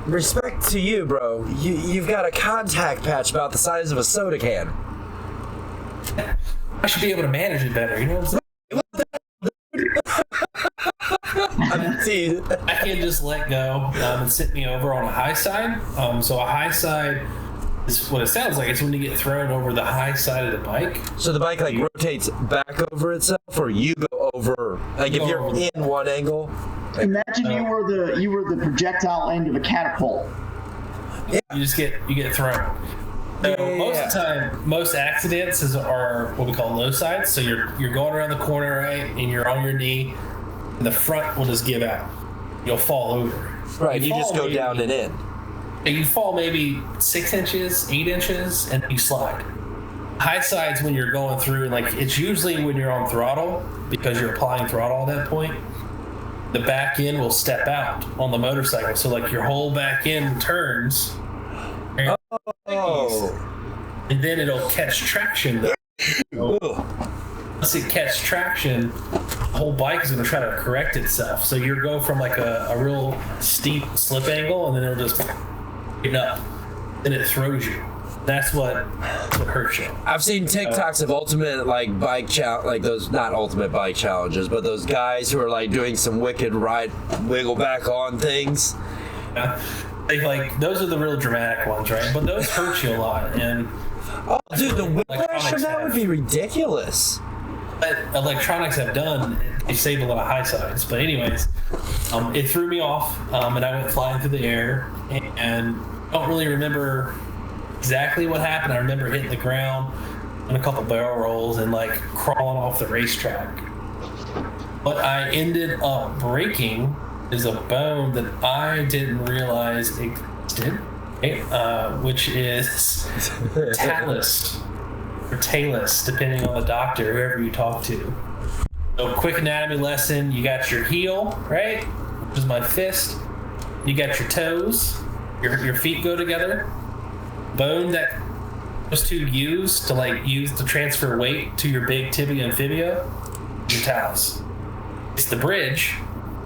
Speaker 4: respect to you, bro, you've got a contact patch about the size of a soda can.
Speaker 5: I should be able to manage it better. You know what I'm saying? I can't just let go and sit me over on a high side. So a high side is what it sounds like. It's when you get thrown over the high side of the bike.
Speaker 4: So the bike rotates back over itself, or you go over? Like if you're in one angle.
Speaker 2: Imagine you were the projectile end of a catapult.
Speaker 5: Yeah. You get thrown. So most of the time, most accidents are what we call low sides. So you're going around the corner, right, and you're on your knee. And the front will just give out. You'll fall over.
Speaker 4: Right, you just go down and in.
Speaker 5: You fall maybe 6 inches, 8 inches, and you slide. High sides when you're going through, and it's usually when you're on throttle, because you're applying throttle at that point, the back end will step out on the motorcycle. So your whole back end turns. And then it'll catch traction. Once it catches traction, the whole bike is going to try to correct itself. So you go from a real steep slip angle, and then it'll just up. Then it throws you. That's what hurts you.
Speaker 4: I've seen TikToks of ultimate like bike like those, not ultimate bike challenges, but those guys who are like doing some wicked ride wiggle back on things.
Speaker 5: Yeah. Like those are the real dramatic ones, right? But those hurt you a lot. And
Speaker 4: oh, dude, the whiplash of that would be ridiculous.
Speaker 5: But electronics have done, they saved a lot of high sides. But anyways, it threw me off, and I went flying through the air, and I don't really remember exactly what happened. I remember hitting the ground and a couple barrel rolls and like crawling off the racetrack. What I ended up breaking is a bone that I didn't realize existed, which is talus or talus, depending on the doctor, whoever you talk to. So, quick anatomy lesson: you got your heel, right, which is my fist. You got your toes. Your feet go together. Bone that was to use to transfer weight to your big tibia and fibia, your talus. It's the bridge,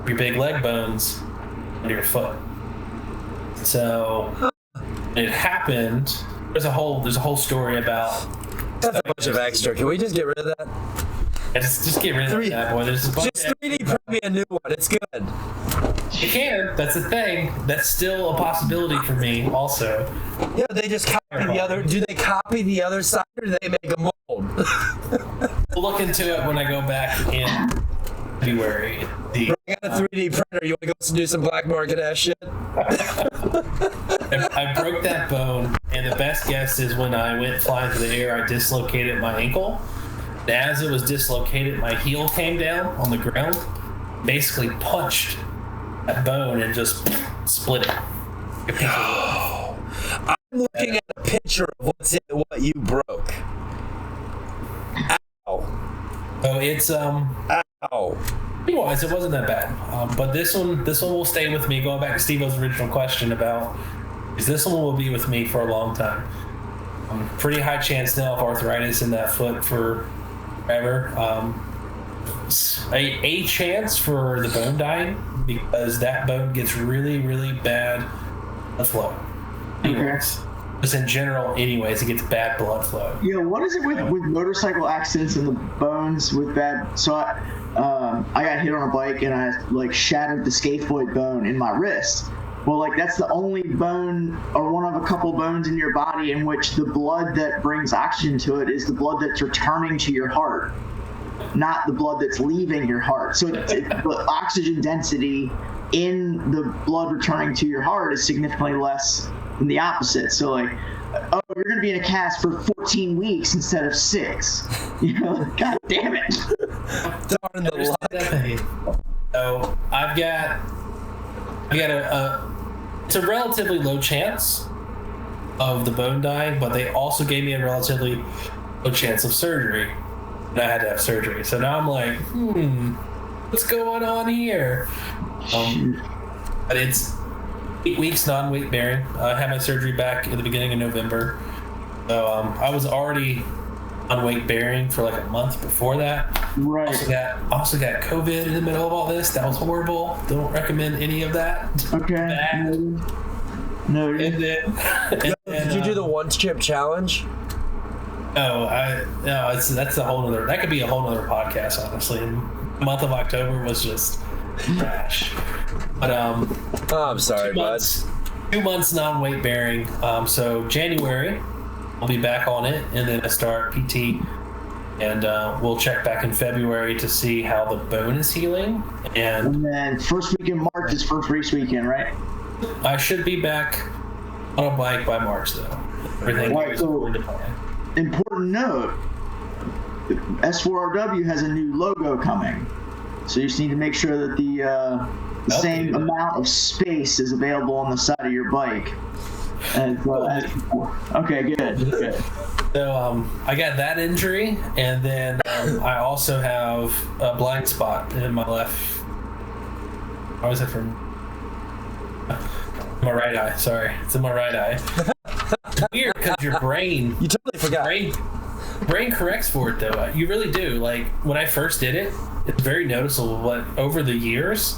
Speaker 5: your big leg bones, and your foot. So it happened. There's a whole story about.
Speaker 4: That's a bunch of extra. Can we just get rid of that?
Speaker 5: Yeah, just get rid of that, boy. There's a bunch.
Speaker 4: Just 3D print me a new one. It's good.
Speaker 5: You can. That's the thing. That's still a possibility for me, also.
Speaker 4: Yeah, they just copy the other. Do they copy the other side, or do they make a mold?
Speaker 5: We'll look into it when I go back in February.
Speaker 4: I got a 3D printer. You want to go do some black market ass shit?
Speaker 5: I broke that bone, and the best guess is when I went flying through the air, I dislocated my ankle. And as it was dislocated, my heel came down on the ground, basically punched that bone and just split it.
Speaker 4: I'm looking at a picture of what you broke. Ow.
Speaker 5: So it's
Speaker 4: Ow.
Speaker 5: Otherwise, it wasn't that bad. But this one will stay with me. Going back to Steve-O's original question about, is this one will be with me for a long time. Pretty high chance now of arthritis in that foot for forever. A chance for the bone dying, because that bone gets really, really bad blood flow. Anyways, just in general, anyways, it gets bad blood flow.
Speaker 2: Yeah, what is it with motorcycle accidents and the bones with bad? So I got hit on a bike and I like shattered the scaphoid bone in my wrist. Well, like that's the only bone or one of a couple bones in your body in which the blood that brings oxygen to it is the blood that's returning to your heart, not the blood that's leaving your heart. So the oxygen density in the blood returning to your heart is significantly less than the opposite. So like, oh, you're going to be in a cast for 14 weeks instead of 6. You know, God damn it.
Speaker 4: Darn the luck.
Speaker 5: So I've got it's a relatively low chance of the bone dying, but they also gave me a relatively low chance of surgery. And I had to have surgery. So now I'm like, what's going on here? But it's 8 weeks non-weight bearing. I had my surgery back at the beginning of November. So I was already on weight bearing for like a month before that.
Speaker 2: Right.
Speaker 5: Also got COVID in the middle of all this. That was horrible. Don't recommend any of that.
Speaker 2: Okay. No.
Speaker 5: And then,
Speaker 4: Did you do the one chip challenge?
Speaker 5: That's a whole other. That could be a whole other podcast, honestly. And the month of October was just trash. But
Speaker 4: I'm sorry, bud.
Speaker 5: 2 months non-weight bearing. So January, I'll be back on it, and then I start PT, and we'll check back in February to see how the bone is healing. And
Speaker 2: then first week in March is first race weekend, right?
Speaker 5: I should be back on a bike by March, though. Everything is going to plan.
Speaker 2: Important note: S4RW has a new logo coming, so you just need to make sure that the same amount of space is available on the side of your bike as before. Okay, good.
Speaker 5: So I got that injury, and then I also have a blind spot in my left. How is it from? My right eye. Sorry, it's in my right eye. It's weird because your brain.
Speaker 4: You totally forgot.
Speaker 5: Brain corrects for it though. You really do. Like when I first did it, it's very noticeable. But over the years,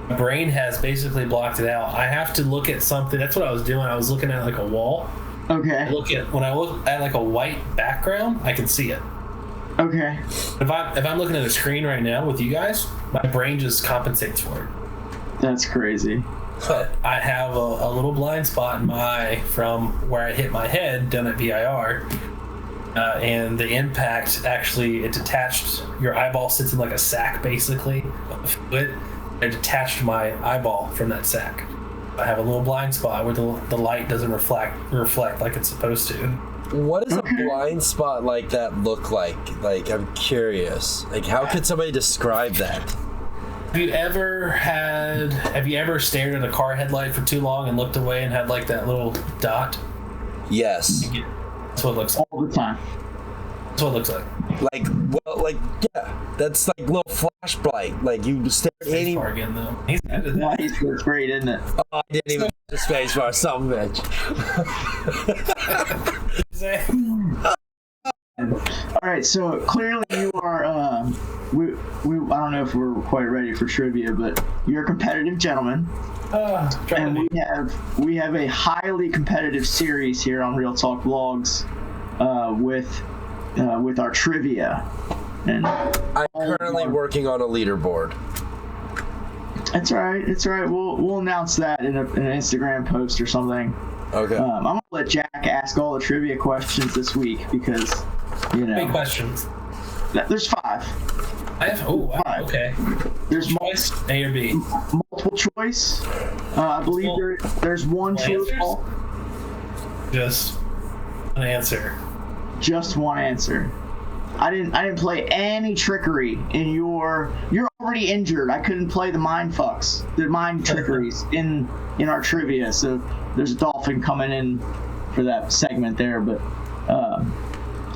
Speaker 5: my brain has basically blocked it out. I have to look at something. That's what I was doing. I was looking at like a wall,
Speaker 2: Okay.
Speaker 5: When I look at like a white background, I can see it.
Speaker 2: Okay.
Speaker 5: If I'm looking at a screen right now with you guys, my brain just compensates for it.
Speaker 2: That's crazy.
Speaker 5: But I have a little blind spot in my eye from where I hit my head down at VIR, and the impact actually, it detached, your eyeball sits in like a sack basically. It detached my eyeball from that sack. I have a little blind spot where the light doesn't reflect like it's supposed to.
Speaker 4: What does a blind spot like that look like? Like, I'm curious. Like, how could somebody describe that?
Speaker 5: Have you ever stared at a car headlight for too long and looked away and had like that little dot?
Speaker 4: Yes.
Speaker 5: That's what it looks like.
Speaker 2: All the time.
Speaker 5: That's what it looks like.
Speaker 4: Yeah, that's like little flashlight. Like, you stare at any...
Speaker 5: Again, though. He's added that.
Speaker 2: Nice. That's great, isn't it?
Speaker 4: Oh, I didn't even get the space bar, some bitch.
Speaker 2: All right, so clearly you are. I don't know if we're quite ready for trivia, but you're a competitive gentleman, and we have a highly competitive series here on Real Talk Vlogs with our trivia. And
Speaker 4: I'm currently working on a leaderboard.
Speaker 2: It's all right. It's all right. We'll announce that in an Instagram post or something.
Speaker 4: Okay.
Speaker 2: I'm gonna let Jack ask all the trivia questions this week because,
Speaker 5: Big questions.
Speaker 2: There's 5.
Speaker 5: Wow, okay.
Speaker 2: There's
Speaker 5: Choice A or B.
Speaker 2: multiple choice. I believe there's one true or false.
Speaker 5: Just an answer.
Speaker 2: Just one answer. I didn't play any trickery in you're already injured. I couldn't play the mind trickeries in our trivia. So there's a dolphin coming in for that segment there. But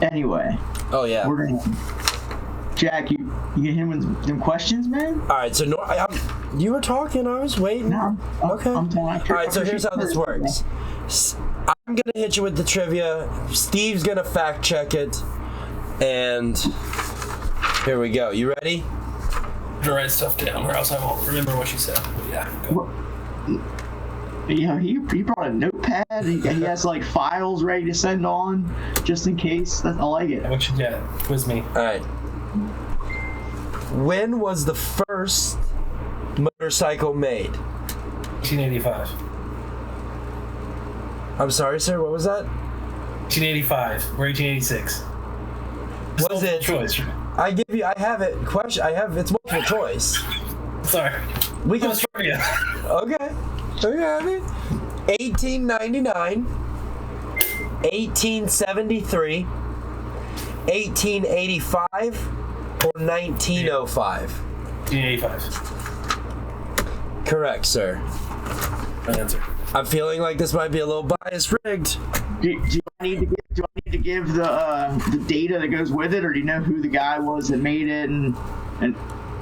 Speaker 2: anyway.
Speaker 4: Oh yeah.
Speaker 2: We're gonna. Jack, you get him with some questions, man?
Speaker 4: All right, so you were talking, I was waiting.
Speaker 2: No,
Speaker 4: okay.
Speaker 2: I'm
Speaker 4: all right, so here's how this works. I'm going to hit you with the trivia. Steve's going to fact check it. And here we go. You ready?
Speaker 5: To write stuff down, or else I won't remember what you said. But yeah, go.
Speaker 2: He brought a notepad. He has like files ready to send on, just in case. I like it.
Speaker 5: What you got? Quiz me.
Speaker 4: All right. When was the first motorcycle made?
Speaker 5: 1985.
Speaker 4: I'm sorry, sir. What was that?
Speaker 5: 1985 or 1886.
Speaker 4: Was it?
Speaker 5: Choice.
Speaker 4: I have it. It's multiple choice.
Speaker 5: Sorry.
Speaker 4: We can.
Speaker 5: Australia.
Speaker 4: Okay. So you have it. 1899, 1873, 1885, or 1905.
Speaker 5: 1885.
Speaker 4: Correct, sir.
Speaker 5: My answer.
Speaker 4: I'm feeling like this might be a little bias rigged.
Speaker 2: Do I need to give the data that goes with it, or do you know who the guy was that made it? And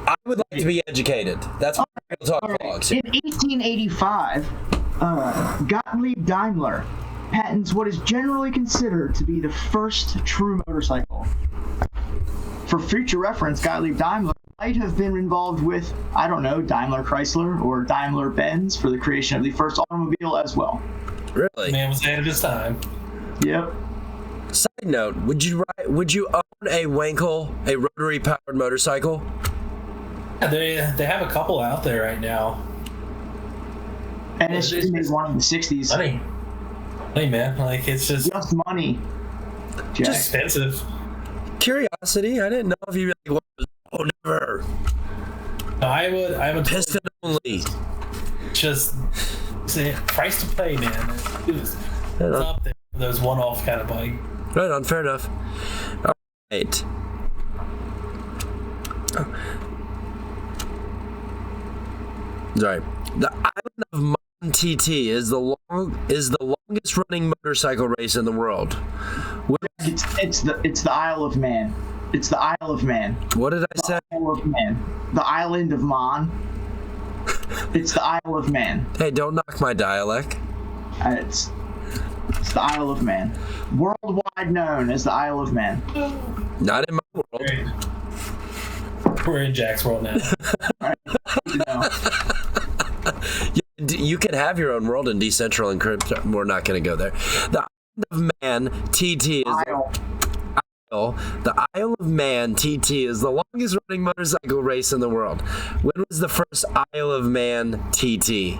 Speaker 4: I would like to be educated. That's what Real Talk Vlogs.
Speaker 2: In 1885, Gottlieb Daimler patents what is generally considered to be the first true motorcycle. For future reference, Gottlieb Daimler might have been involved with, I don't know, Daimler Chrysler or Daimler Benz for the creation of the first automobile as well.
Speaker 4: Really?
Speaker 5: Man was ahead of his time.
Speaker 2: Yep.
Speaker 4: Side note: Would you own a Wankel, a rotary powered motorcycle?
Speaker 5: Yeah, they have a couple out there right now.
Speaker 2: And it's made one in the 60s.
Speaker 5: Money, man. Like, it's just
Speaker 2: money. Jack.
Speaker 5: expensive.
Speaker 4: Curiosity. I didn't know if you like. Oh, never.
Speaker 5: No, I would
Speaker 4: Piston only.
Speaker 5: just say price to pay, man. It's up there for those one-off kind of bike.
Speaker 4: Right on. Fair enough. All right. Sorry. The island of Mon-TT is the longest running motorcycle race in the world.
Speaker 2: It's the Isle of Man. It's the Isle of Man.
Speaker 4: What did I say?
Speaker 2: Isle of Man. The island of Man. It's the Isle of Man.
Speaker 4: Hey, don't knock my dialect.
Speaker 2: It's the Isle of Man. Worldwide known as the Isle of Man.
Speaker 4: Not in my world.
Speaker 5: We're in Jack's world now.
Speaker 4: You can have your own world in decentral encrypt. We're not going to go there. The island of Man TT is the Isle of Man TT is the longest running motorcycle race in the world. When was the first Isle of Man TT?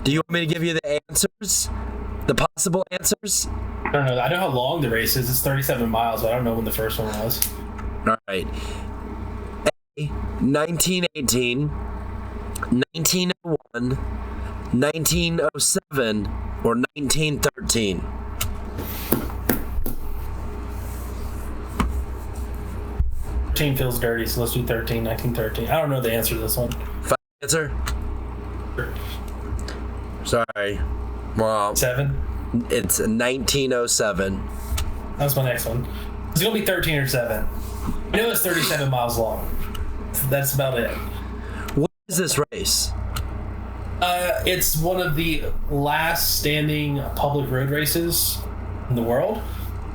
Speaker 4: Do you want me to give you the answers? The possible answers?
Speaker 5: I don't know. I know how long the race is. It's 37 miles. But I don't know when the first one was.
Speaker 4: All right. A, 1918, 1901, 1907, or 1913?
Speaker 5: 13 feels dirty, so let's do 13, 1913. I don't know the answer to this one.
Speaker 4: Final answer?
Speaker 5: Sure.
Speaker 4: Sorry. Well,
Speaker 5: 7?
Speaker 4: it's 1907.
Speaker 5: That was my next one. It's going to be 13 or 7. I know it's 37 miles long. That's about it.
Speaker 4: What is this race?
Speaker 5: It's one of the last standing public road races in the world.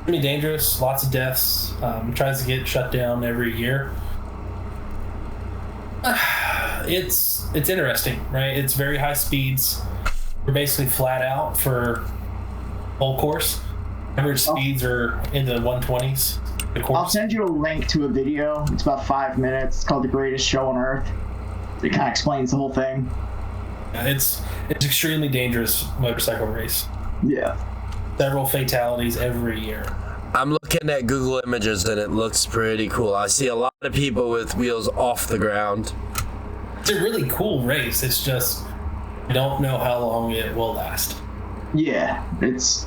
Speaker 5: Pretty dangerous, lots of deaths. Tries to get shut down every year. It's interesting, right? It's very high speeds. We're basically flat out for whole course. Average speeds are in the 120s.
Speaker 2: I'll send you a link to a video. It's about 5 minutes. It's called The Greatest Show on Earth. It kind of explains the whole thing.
Speaker 5: It's extremely dangerous motorcycle race.
Speaker 2: Yeah.
Speaker 5: Several fatalities every year.
Speaker 4: I'm looking at Google Images and it looks pretty cool. I see a lot of people with wheels off the ground.
Speaker 5: It's a really cool race. It's just, I don't know how long it will last.
Speaker 2: Yeah, it's...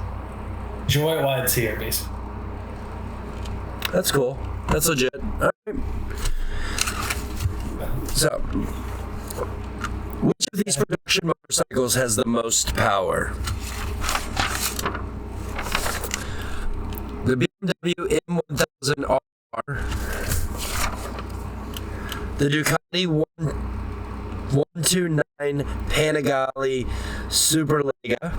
Speaker 5: Enjoy it while it's here, basically.
Speaker 4: That's cool. That's legit. All right. So, which of these production motorcycles has the most power? The BMW M1000R, the Ducati 129 Panigale Superlega.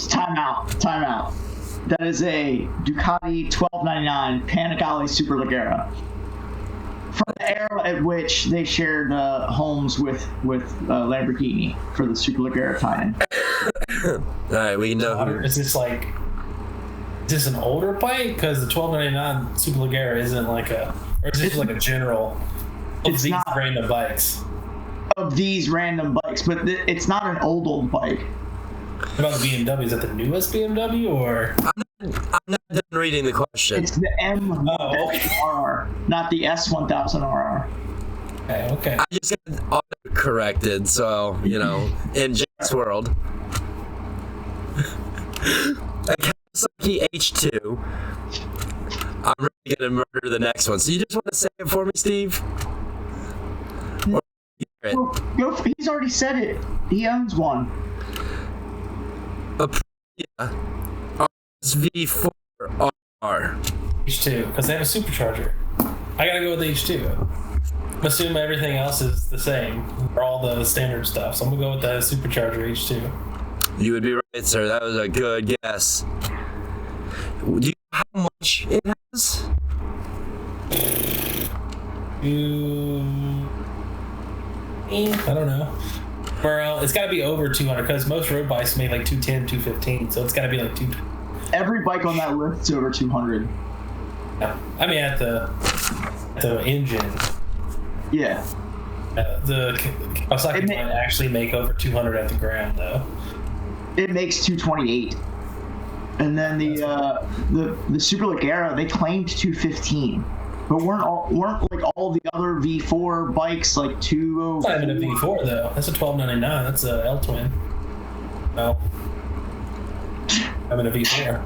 Speaker 2: Time out. That is a Ducati 1299 Panigale Superleggera. From the era at which they shared homes with Lamborghini for the Superleggera tie-in.
Speaker 4: All right, we know.
Speaker 5: Is this an older bike? Because the 1299 Superleggera isn't like a, or is this like a general of these random bikes?
Speaker 2: Of these random bikes, but it's not an old bike.
Speaker 5: What about the BMW? Is that the newest BMW or?
Speaker 4: I'm not done reading the question.
Speaker 2: It's the M1000RR, not the S1000RR.
Speaker 5: Okay.
Speaker 4: I just got auto-corrected, so, in Jack's world. A Kawasaki H2. I'm really going to murder the next one. So you just want to say it for me, Steve?
Speaker 2: He's already said it. He owns one.
Speaker 4: Aprilia V4R.
Speaker 5: H2, because they have a supercharger. I gotta go with the H2. Assume everything else is the same for all the standard stuff, so I'm gonna go with the supercharger H2.
Speaker 4: You would be right, sir. That was a good guess. Do you know how much it has?
Speaker 5: I don't know. Well, it's got to be over 200 because most road bikes make like 210, 215, so it's got to be like 220.
Speaker 2: Every bike on that list is over 200.
Speaker 5: Yeah. I mean, at the engine.
Speaker 2: Yeah.
Speaker 5: The Kawasaki might actually make over 200 at the ground, though.
Speaker 2: It makes 228. And then the Superleggera, they claimed 215. But weren't like all the other V4 bikes like 204?
Speaker 5: It's not even a V4 though. That's a 1299. That's a L twin. Well, I'm in a V4.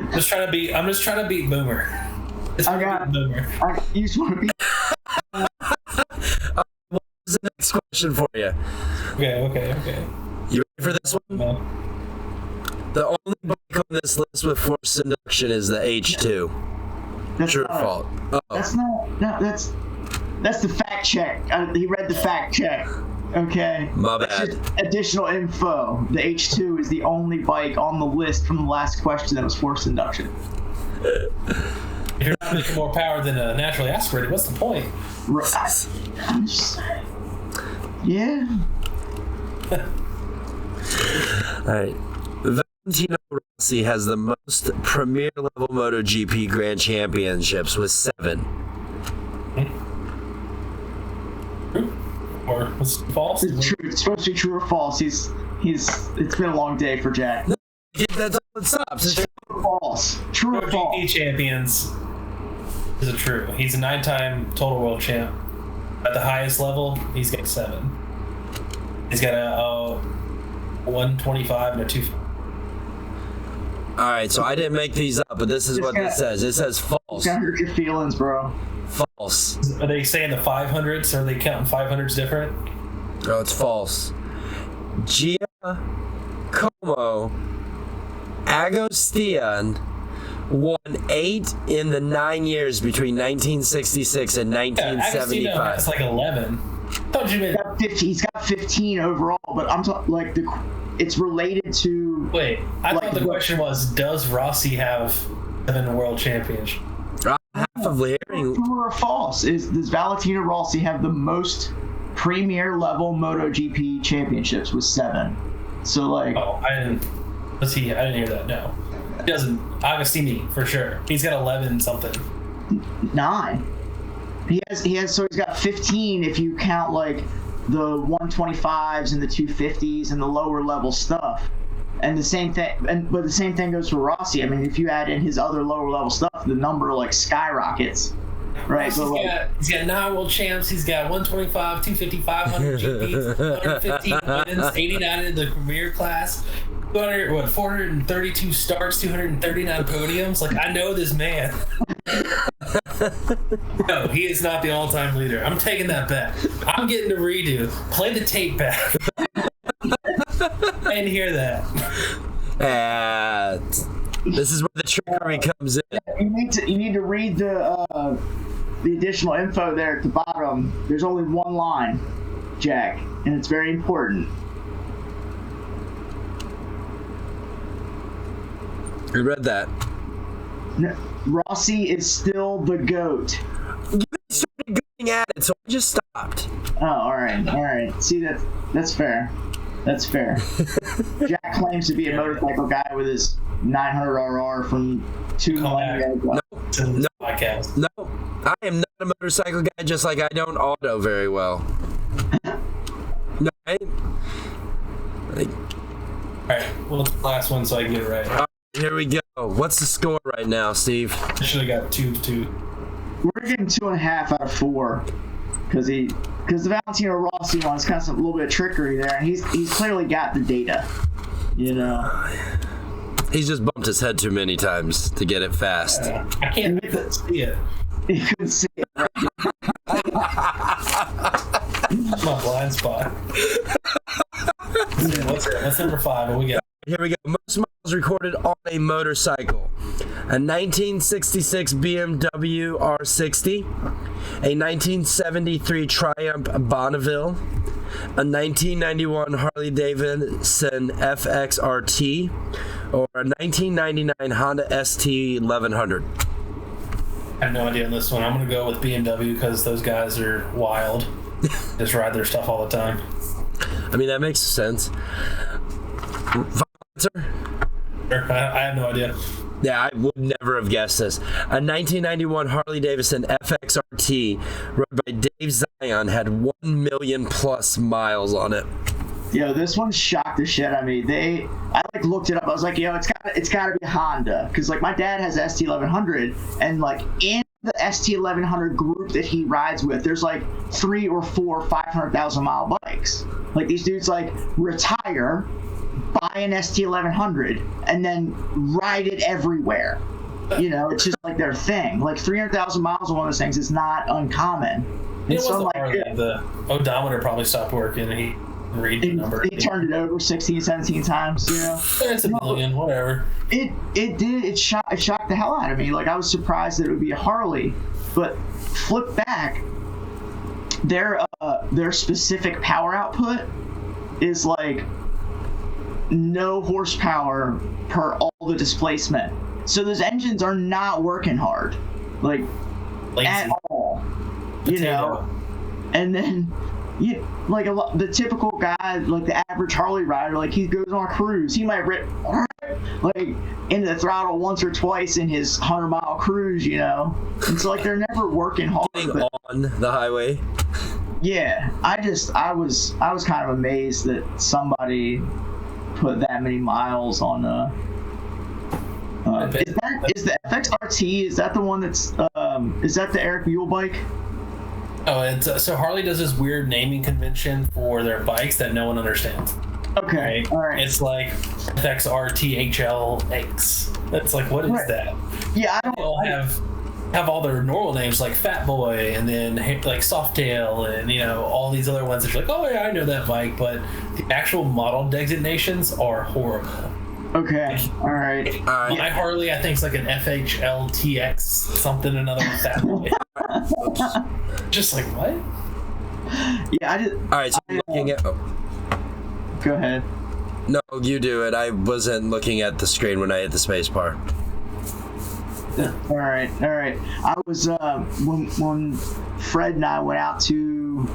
Speaker 5: I'm just trying to beat Boomer. Boomer.
Speaker 2: You just want to be.
Speaker 4: What was the next question for you?
Speaker 5: Okay.
Speaker 4: You ready for this one?
Speaker 5: No.
Speaker 4: The only bike on this list with forced induction is the H2. True or false?
Speaker 2: That's not. No, that's the fact check. He read the fact check. Okay.
Speaker 4: My bad.
Speaker 2: That's just additional info. The H2 is the only bike on the list from the last question that was forced induction.
Speaker 5: If you're not making more power than a naturally aspirated, what's the point?
Speaker 2: I'm just saying. Yeah.
Speaker 4: All right. Valentino Rossi has the most Premier level MotoGP Grand Championships with 7.
Speaker 5: Or was it false?
Speaker 2: It's true. It's supposed to be true or false. It's been a long day for Jack.
Speaker 4: That's all it stops. It's
Speaker 2: True or false? True or
Speaker 5: MotoGP
Speaker 2: false?
Speaker 5: champions. Is it true? He's a 9-time total world champ. At the highest level, he's got 7. He's got a 125 and a 2.
Speaker 4: All right, so I didn't make these up, but this is what this says. It says false.
Speaker 2: It's gonna hurt your feelings, bro.
Speaker 4: False.
Speaker 5: Are they saying the 500s? Are they counting 500s different?
Speaker 4: Oh, it's false. Giacomo Agostino won 8 in the 9 years between 1966 and
Speaker 5: Yeah, Agostino
Speaker 4: 1975.
Speaker 5: has like 11. Thought you meant.
Speaker 2: He's got 15 overall, but I'm talking like it's related to.
Speaker 5: Wait, I thought the question was: does Rossi have 7 world championships?
Speaker 4: Half of hearing.
Speaker 2: True or false? Does Valentino Rossi have the most Premier level MotoGP championships with 7? So like.
Speaker 5: Oh, I didn't. Let's see. I didn't hear that. No, he doesn't. Agostini for sure. He's got 11 something.
Speaker 2: 9. He has. So he's got 15 if you count like the 125s and the 250s and the lower level stuff. And the same thing, but the same thing goes for Rossi. I mean, if you add in his other lower level stuff, the number like skyrockets, right? So
Speaker 5: he's got 9 world champs. He's got 125, 250, 500 GPs, 115 wins, 89 in the Premier class, 432 starts, 239 podiums. Like, I know this man. No, he is not the all-time leader. I'm taking that back. I'm getting a redo. Play the tape back. I didn't hear that.
Speaker 4: This is where the trickery comes in.
Speaker 2: you need to read the additional info there at the bottom. There's only one line, Jack, and it's very important.
Speaker 4: I read that.
Speaker 2: No, Rossi is still the GOAT.
Speaker 4: You started going at it, so I just stopped.
Speaker 2: Oh, all right. See, that's fair. That's fair. Jack claims to be a motorcycle guy with his 900 RR from 2 millennia ago.
Speaker 4: No, I am not a motorcycle guy, just like I don't auto very well. No,
Speaker 5: Alright, well, it's the last one so I can get it right.
Speaker 4: Here we go. What's the score right now, Steve?
Speaker 5: I should have got 2-2.
Speaker 2: We're getting 2.5 out of 4 because the Valentino Rossi one is kind of a little bit of trickery there, and he's clearly got the data, you know.
Speaker 4: He's just bumped his head too many times to get it fast.
Speaker 5: I can't see it.
Speaker 2: You couldn't see it.
Speaker 5: That's my blind spot. What's number 5? What we got?
Speaker 4: Here we go. Most miles recorded on a motorcycle. A 1966 BMW R60, a 1973 Triumph Bonneville, a 1991 Harley Davidson FXRT, or a 1999 Honda ST 1100.
Speaker 5: I have no idea on this one. I'm going to go with BMW because those guys are wild. Just ride their stuff all the time.
Speaker 4: I mean, that makes sense. Answer?
Speaker 5: I have no idea.
Speaker 4: Yeah, I would never have guessed this. A 1991 Harley Davidson FXRT rode by Dave Zion had 1 million plus miles on it.
Speaker 2: Yo, this one shocked the shit out of me. I like looked it up. I was like, yo, it's gotta be Honda, because like my dad has a ST 1100, and like in the ST 1100 group that he rides with, there's like 3 or 4 500,000 mile bikes. Like these dudes like retire, buy an ST 1100, and then ride it everywhere. You know, it's just like their thing. Like 300,000 miles on one of those things is not uncommon.
Speaker 5: It wasn't like the odometer probably stopped working, and he read the number.
Speaker 2: He turned it over 16, 17 times. You know,
Speaker 5: it's a million, whatever.
Speaker 2: It did. It shocked the hell out of me. Like I was surprised that it would be a Harley, but flip back, their specific power output is like no horsepower per all the displacement. So those engines are not working hard, like
Speaker 5: Lazy.
Speaker 2: at all. You know, and then like the typical guy, like the average Harley rider, like he goes on a cruise, he might rip like into the throttle once or twice in his 100-mile cruise, you know. It's like they're never working hard.
Speaker 4: Getting on the highway.
Speaker 2: Yeah, I was kind of amazed that somebody put that many miles on is the FXRT, is that the one that's is that the Eric Buell bike?
Speaker 5: Oh, it's so Harley does this weird naming convention for their bikes that no one understands.
Speaker 2: Okay, all right.
Speaker 5: It's like FXRTHLX. That's like, what is that?
Speaker 2: Yeah,
Speaker 5: They all have all their normal names like Fat Boy and then like Softail and, you know, all these other ones that you're like, oh yeah, I know that bike, but the actual model designations are horrible.
Speaker 2: Okay, all right.
Speaker 5: My Harley, I think, is like an FHLTX something another Fat Boy. Just like, what?
Speaker 2: Yeah, I did.
Speaker 4: All right, so I'm looking at.
Speaker 2: Go ahead.
Speaker 4: No, you do it. I wasn't looking at the screen when I hit the space bar.
Speaker 2: All right. I was when Fred and I went out to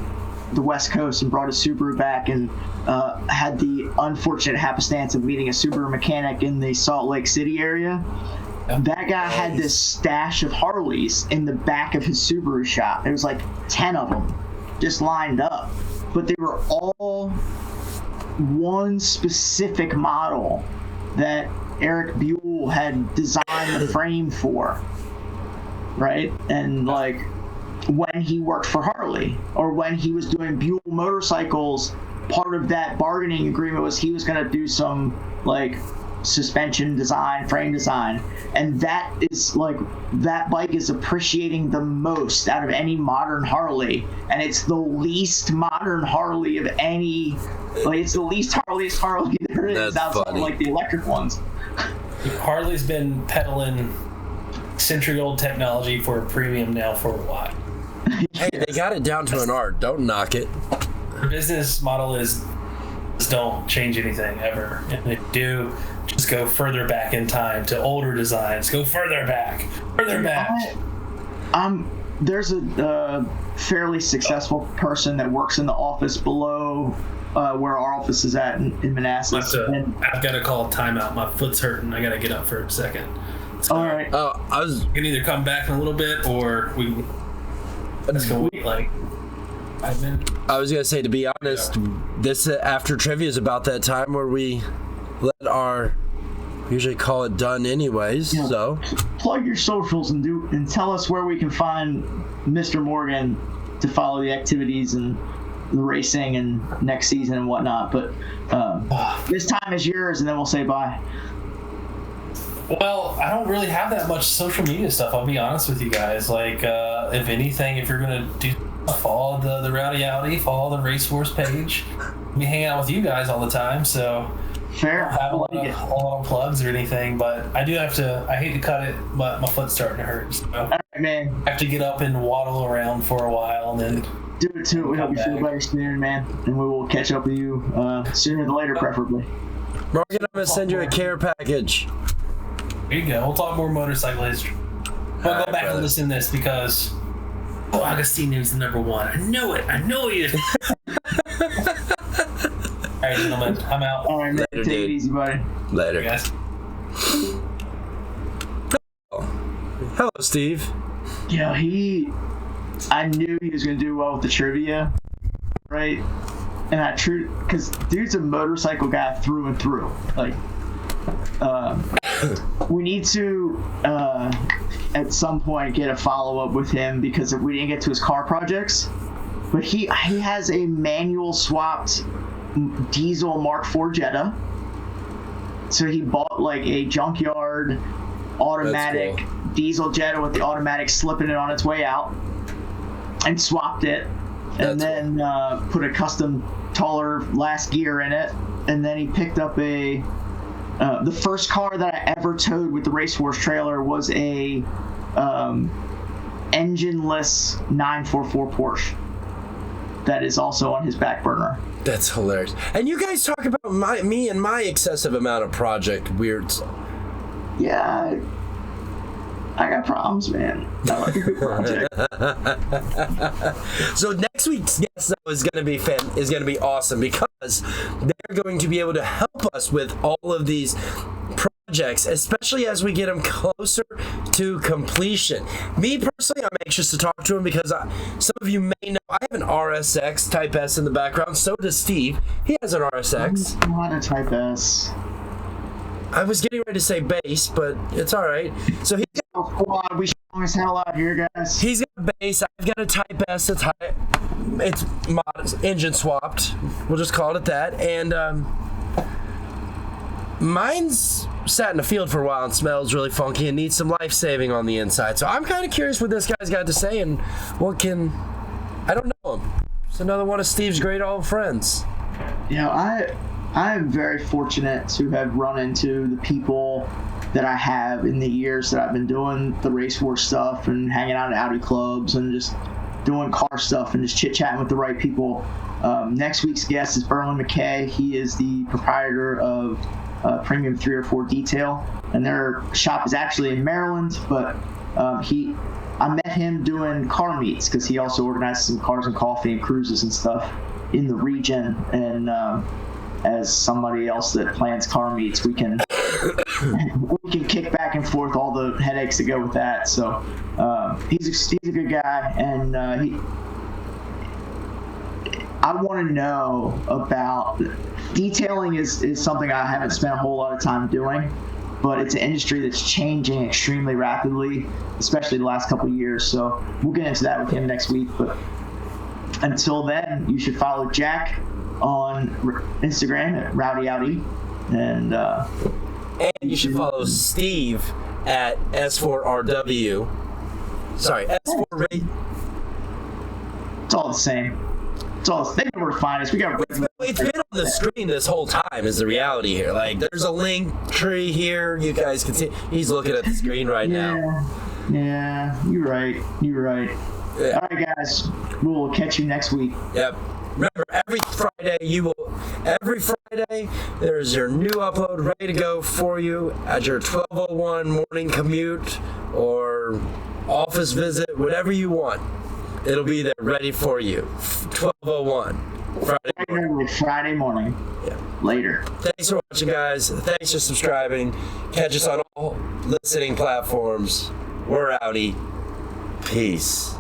Speaker 2: the West Coast and brought a Subaru back and had the unfortunate happenstance of meeting a Subaru mechanic in the Salt Lake City area. That guy had this stash of Harleys in the back of his Subaru shop. There was like 10 of them just lined up, but they were all one specific model that Eric Buell had designed the frame for, right? And like when he worked for Harley or when he was doing Buell motorcycles, part of that bargaining agreement was he was going to do some like suspension design, frame design, and that is like that bike is appreciating the most out of any modern Harley, and it's the least modern Harley of any, like it's the least Harley there is.
Speaker 4: That's
Speaker 2: outside
Speaker 4: funny.
Speaker 2: of like the electric ones.
Speaker 5: Harley's been peddling century-old technology for a premium now for a while.
Speaker 4: Hey, they got it down to an art. Don't knock it.
Speaker 5: Their business model is don't change anything ever. If they do, just go further back in time to older designs. Go further back.
Speaker 2: There's a fairly successful person that works in the office below where our office is at in Manassas.
Speaker 5: I've got to call a timeout. My foot's hurting. I got to get up for a second. So
Speaker 2: all right.
Speaker 5: you can either come back in a little bit or we just go wait like 5 minutes.
Speaker 4: I was gonna say, to be honest, this after trivia is about that time where we let our usually call it done anyways.
Speaker 2: Yeah.
Speaker 4: So
Speaker 2: plug your socials and tell us where we can find Mr. Morgan to follow the activities and the racing and next season and whatnot. But this time is yours, and then we'll say bye.
Speaker 5: Well, I don't really have that much social media stuff. I'll be honest with you guys. Like, if anything, if you're gonna do follow the Reality, follow the Racehorse page. I'll be hanging out with you guys all the time, so
Speaker 2: Fair.
Speaker 5: I don't have a lot of plugs or anything, but I do have to. I hate to cut it, but my foot's starting to hurt. So
Speaker 2: All right, man.
Speaker 5: I have to get up and waddle around for a while, and then
Speaker 2: Do it too. We hope you feel better soon, man. And we will catch up with you sooner than later, preferably.
Speaker 4: Morgan, I'm gonna send you a care package.
Speaker 5: there you go. We'll talk more motorcycle history. I'll
Speaker 4: All
Speaker 5: go
Speaker 4: right,
Speaker 5: back
Speaker 4: brother.
Speaker 5: and listen to this because Agostino's the number one. I know it. I know he is. All right, gentlemen. I'm out.
Speaker 2: All right, man.
Speaker 4: Later,
Speaker 2: Take it
Speaker 4: dude.
Speaker 2: easy, buddy.
Speaker 4: Later.
Speaker 5: You guys.
Speaker 4: Hello, Steve.
Speaker 2: Yeah, I knew he was going to do well with the trivia, right? And because dude's a motorcycle guy through and through. Like, we need to, at some point, get a follow-up with him because we didn't get to his car projects. But he has a manual swapped diesel Mark IV Jetta. So he bought like a junkyard automatic diesel Jetta with the automatic slipping it on its way out and swapped it. And then put a custom taller last gear in it. And then he picked up the first car that I ever towed with the Racehorse trailer was a engineless 944 Porsche that is also on his back burner.
Speaker 4: That's hilarious. And you guys talk about me and my excessive amount of project weirds.
Speaker 2: Yeah, I got problems, man. Not like a good project.
Speaker 4: So next week's guest though is going to be awesome because they're going to be able to help us with all of these projects, especially as we get them closer to completion. Me personally, I'm anxious to talk to him because some of you may know I have an RSX Type S in the background. So does Steve. He has an RSX.
Speaker 2: I'm not a Type S.
Speaker 4: I was getting ready to say base, but it's all right. So he's got,
Speaker 2: We strong as hell out here, guys.
Speaker 4: he's got a base. I've got a Type S. It's engine swapped. We'll just call it that. And mine's sat in the field for a while and smells really funky and needs some life saving on the inside. So I'm kind of curious what this guy's got to say and I don't know him. It's another one of Steve's great old friends.
Speaker 2: I'm very fortunate to have run into the people that I have in the years that I've been doing the race war stuff and hanging out at Audi clubs and just doing car stuff and just chit-chatting with the right people. Next week's guest is Berlin McKay. He is the proprietor of Premium 304 Detail, and their shop is actually in Maryland, but I met him doing car meets because he also organizes some cars and coffee and cruises and stuff in the region, and as somebody else that plans car meets, we can kick back and forth all the headaches that go with that. So he's a good guy, and I want to know about detailing is something I haven't spent a whole lot of time doing, but it's an industry that's changing extremely rapidly, especially the last couple of years. So we'll get into that with him next week. But until then, you should follow Jack on Instagram at Rowdy Audi, and
Speaker 4: you should follow Steve at S4RW. Sorry, S4 Rate.
Speaker 2: It's all the same. It's all. They know where to find us. We got.
Speaker 4: It's been on the screen this whole time. Is the reality here? Like, there's a link tree here. You guys can see. He's looking at the screen right now.
Speaker 2: Yeah, you're right. Yeah. All right, guys. We'll catch you next week.
Speaker 4: Yep. Remember, every Friday, there's your new upload ready to go for you at your 12:01 morning commute or office visit, whatever you want. It'll be there ready for you. 12:01
Speaker 2: Friday morning.
Speaker 4: Yeah.
Speaker 2: Later.
Speaker 4: Thanks for watching, guys. Thanks for subscribing. Catch us on all listening platforms. We're outie. Peace.